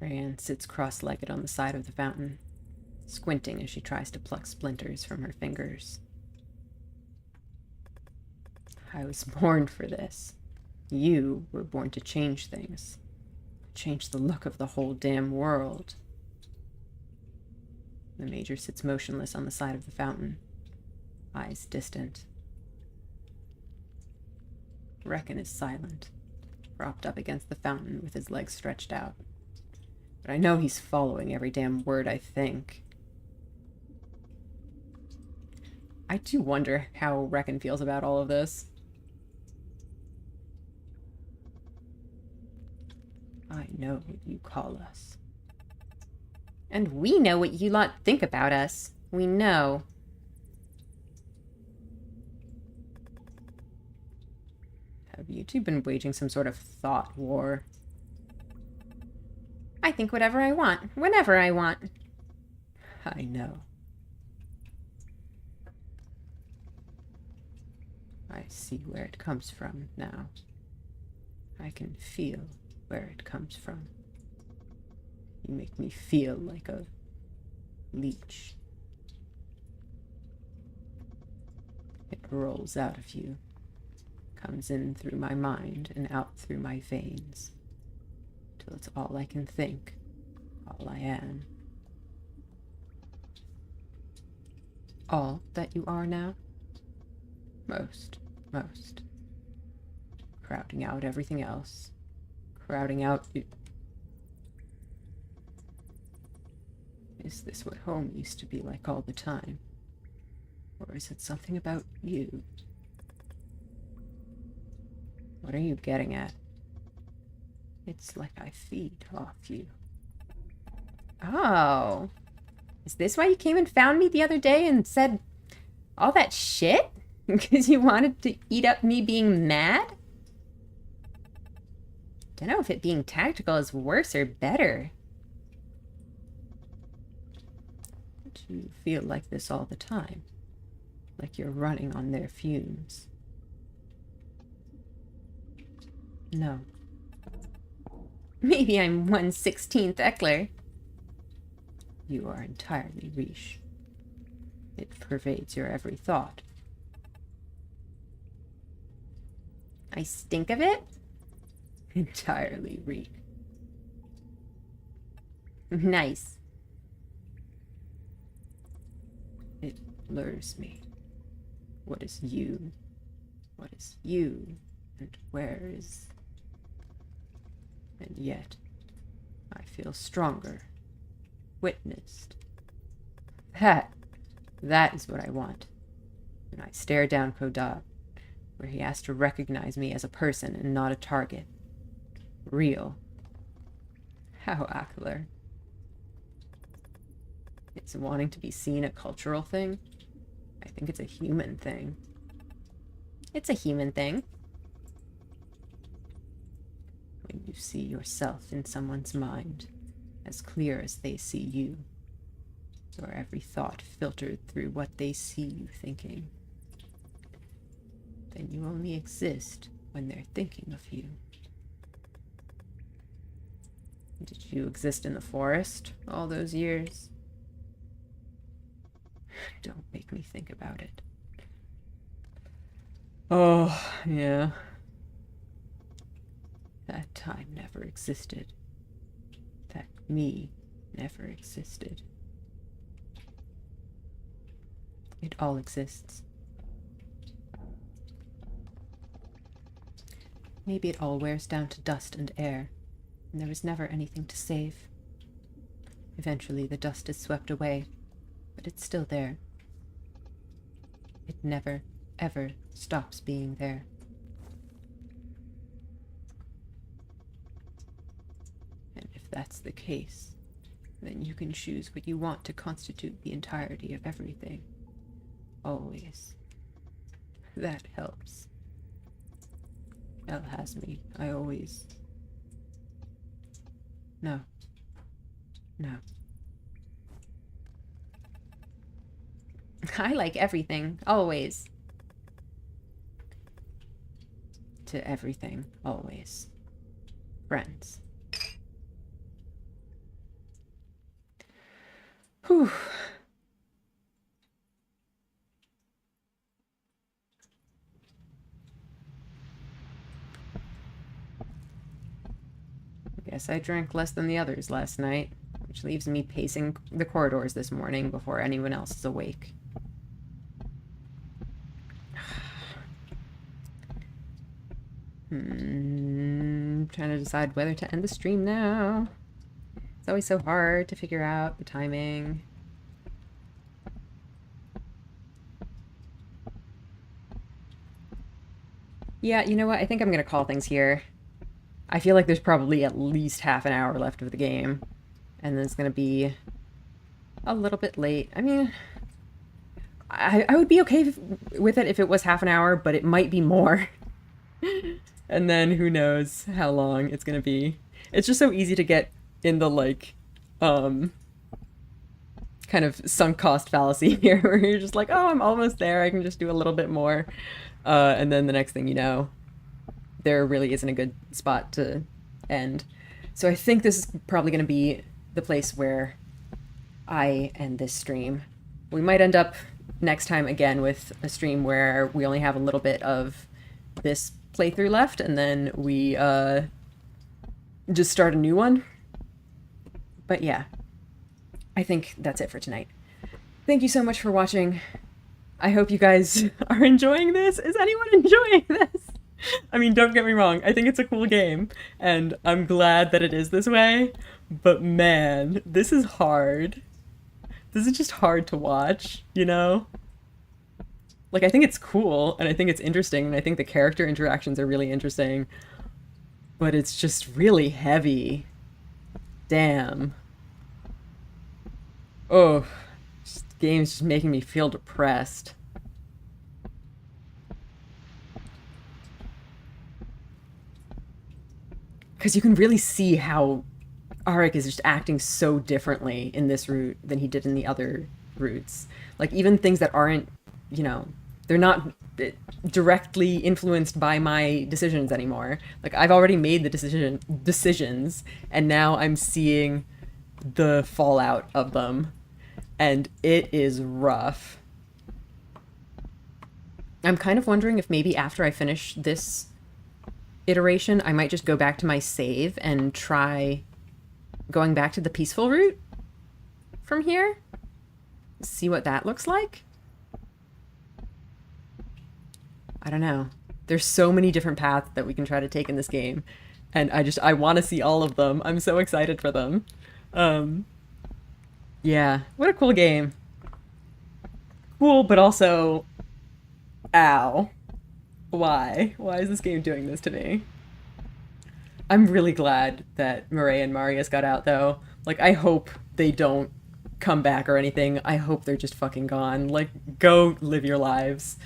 Ryan sits cross-legged on the side of the fountain, squinting as she tries to pluck splinters from her fingers. I was born for this. You were born to change things. Change the look of the whole damn world. The Major sits motionless on the side of the fountain, eyes distant. Reckon is silent, propped up against the fountain with his legs stretched out. But I know he's following every damn word I think. I do wonder how Reckon feels about all of this. I know what you call us. And we know what you lot think about us. We know. Have you two been waging some sort of thought war? I think whatever I want, whenever I want. I know. I see where it comes from now. I can feel where it comes from. You make me feel like a leech. It rolls out of you, comes in through my mind and out through my veins, till it's all I can think, all I am. All that you are now? Most. Crowding out everything else. Crowding out you. Is this what home used to be like all the time? Or is it something about you? What are you getting at? It's like I feed off you. Oh. Is this why you came and found me the other day and said all that shit? Because you wanted to eat up me being mad? Don't know if it being tactical is worse or better. Do you feel like this all the time? Like you're running on their fumes? No. Maybe I'm 1/16th Eckler. You are entirely Riche. It pervades your every thought. I stink of it? Entirely Riche. Nice. It blurs me. What is you? What is you? And where is... And yet, I feel stronger. Witnessed. That is what I want. When I stare down Kodab, where he has to recognize me as a person and not a target. Real. How Ackler. Is wanting to be seen a cultural thing? I think it's a human thing. It's a human thing. When you see yourself in someone's mind, as clear as they see you, or every thought filtered through what they see you thinking, then you only exist when they're thinking of you. Did you exist in the forest all those years? Don't make me think about it. Oh, yeah. That time never existed. That me never existed. It all exists. Maybe it all wears down to dust and air, and there was never anything to save. Eventually the dust is swept away, but it's still there. It never, ever stops being there. And if that's the case, then you can choose what you want to constitute the entirety of everything. Always. That helps. El has me. I always... No. No. I like everything, always. To everything, always. Friends. Whew. Guess I drank less than the others last night, which leaves me pacing the corridors this morning before anyone else is awake. Trying to decide whether to end the stream now. It's always so hard to figure out the timing. Yeah, you know what? I think I'm gonna call things here. I feel like there's probably at least half an hour left of the game. And then it's gonna be a little bit late. I mean, I would be okay with it if it was half an hour, but it might be more. And then who knows how long it's gonna be. It's just so easy to get in the, like, kind of sunk cost fallacy here, where you're just like, oh, I'm almost there, I can just do a little bit more. And then the next thing you know, there really isn't a good spot to end. So I think this is probably gonna be the place where I end this stream. We might end up next time again with a stream where we only have a little bit of this playthrough left, and then we just start a new one. But yeah, I think that's it for tonight. Thank you so much for watching. I hope you guys are enjoying this. Is anyone enjoying this? I mean, don't get me wrong, I think it's a cool game, and I'm glad that it is this way, but man, this is hard. This is just hard to watch, you know? Like, I think it's cool, and I think it's interesting, and I think the character interactions are really interesting, but it's just really heavy. Damn. Oh, this game's just making me feel depressed. Because you can really see how Arik is just acting so differently in this route than he did in the other routes. Like, even things that aren't, you know, they're not directly influenced by my decisions anymore. Like, I've already made the decisions, and now I'm seeing the fallout of them. And it is rough. I'm kind of wondering if maybe after I finish this iteration, I might just go back to my save and try going back to the peaceful route from here. See what that looks like. I don't know. There's so many different paths that we can try to take in this game. And I want to see all of them. I'm so excited for them. Yeah, what a cool game. Cool, but also, ow. Why? Why is this game doing this to me? I'm really glad that Murray and Marius got out, though. Like, I hope they don't come back or anything. I hope they're just fucking gone. Like, go live your lives.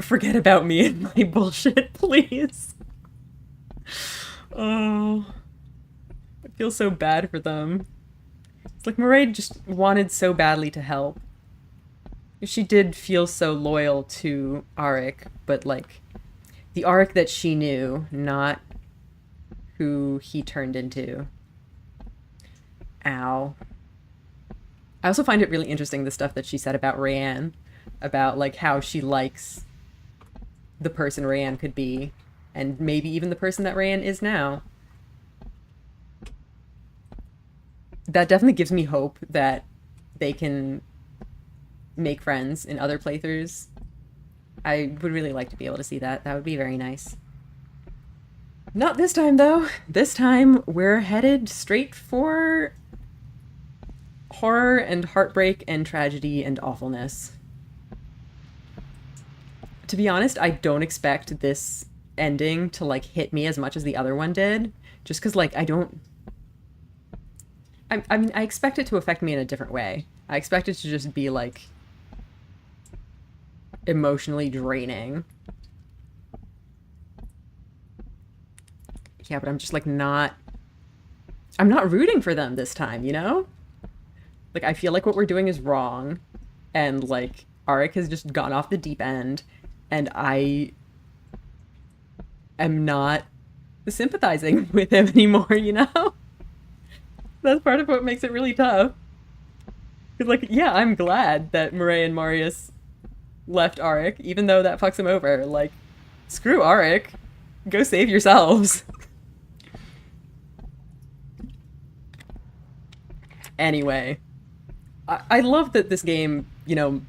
Forget about me and my bullshit, please. Oh. I feel so bad for them. It's like Murray just wanted so badly to help. She did feel so loyal to Arik, but, like, the Arik that she knew, not who he turned into. Ow. I also find it really interesting, the stuff that she said about Rayanne, about, like, how she likes the person Rayanne could be, and maybe even the person that Rayanne is now. That definitely gives me hope that they can make friends in other playthroughs. I would really like to be able to see that. That would be very nice. Not this time, though. This time, we're headed straight for horror and heartbreak and tragedy and awfulness. To be honest, I don't expect this ending to, like, hit me as much as the other one did. Just because, like, I mean, I expect it to affect me in a different way. I expect it to just be, like, emotionally draining. Yeah, but I'm just, like, I'm not rooting for them this time, you know? Like, I feel like what we're doing is wrong, and, like, Arik has just gone off the deep end, and I am not sympathizing with him anymore, you know? That's part of what makes it really tough. Because, like, yeah, I'm glad that Murray and Marius left Arik, even though that fucks him over. Like, screw Arik. Go save yourselves. Anyway, I love that this game, you know,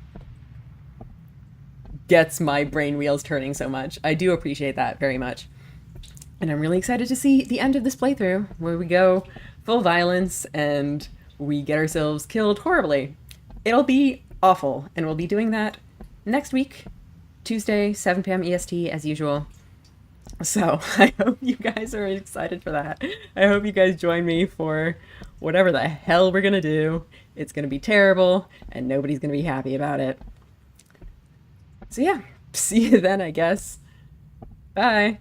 gets my brain wheels turning so much. I do appreciate that very much. And I'm really excited to see the end of this playthrough, where we go full violence and we get ourselves killed horribly. It'll be awful, and we'll be doing that next week, Tuesday, 7 p.m. EST, as usual. So, I hope you guys are excited for that. I hope you guys join me for whatever the hell we're gonna do. It's gonna be terrible, and nobody's gonna be happy about it. So yeah, see you then, I guess. Bye!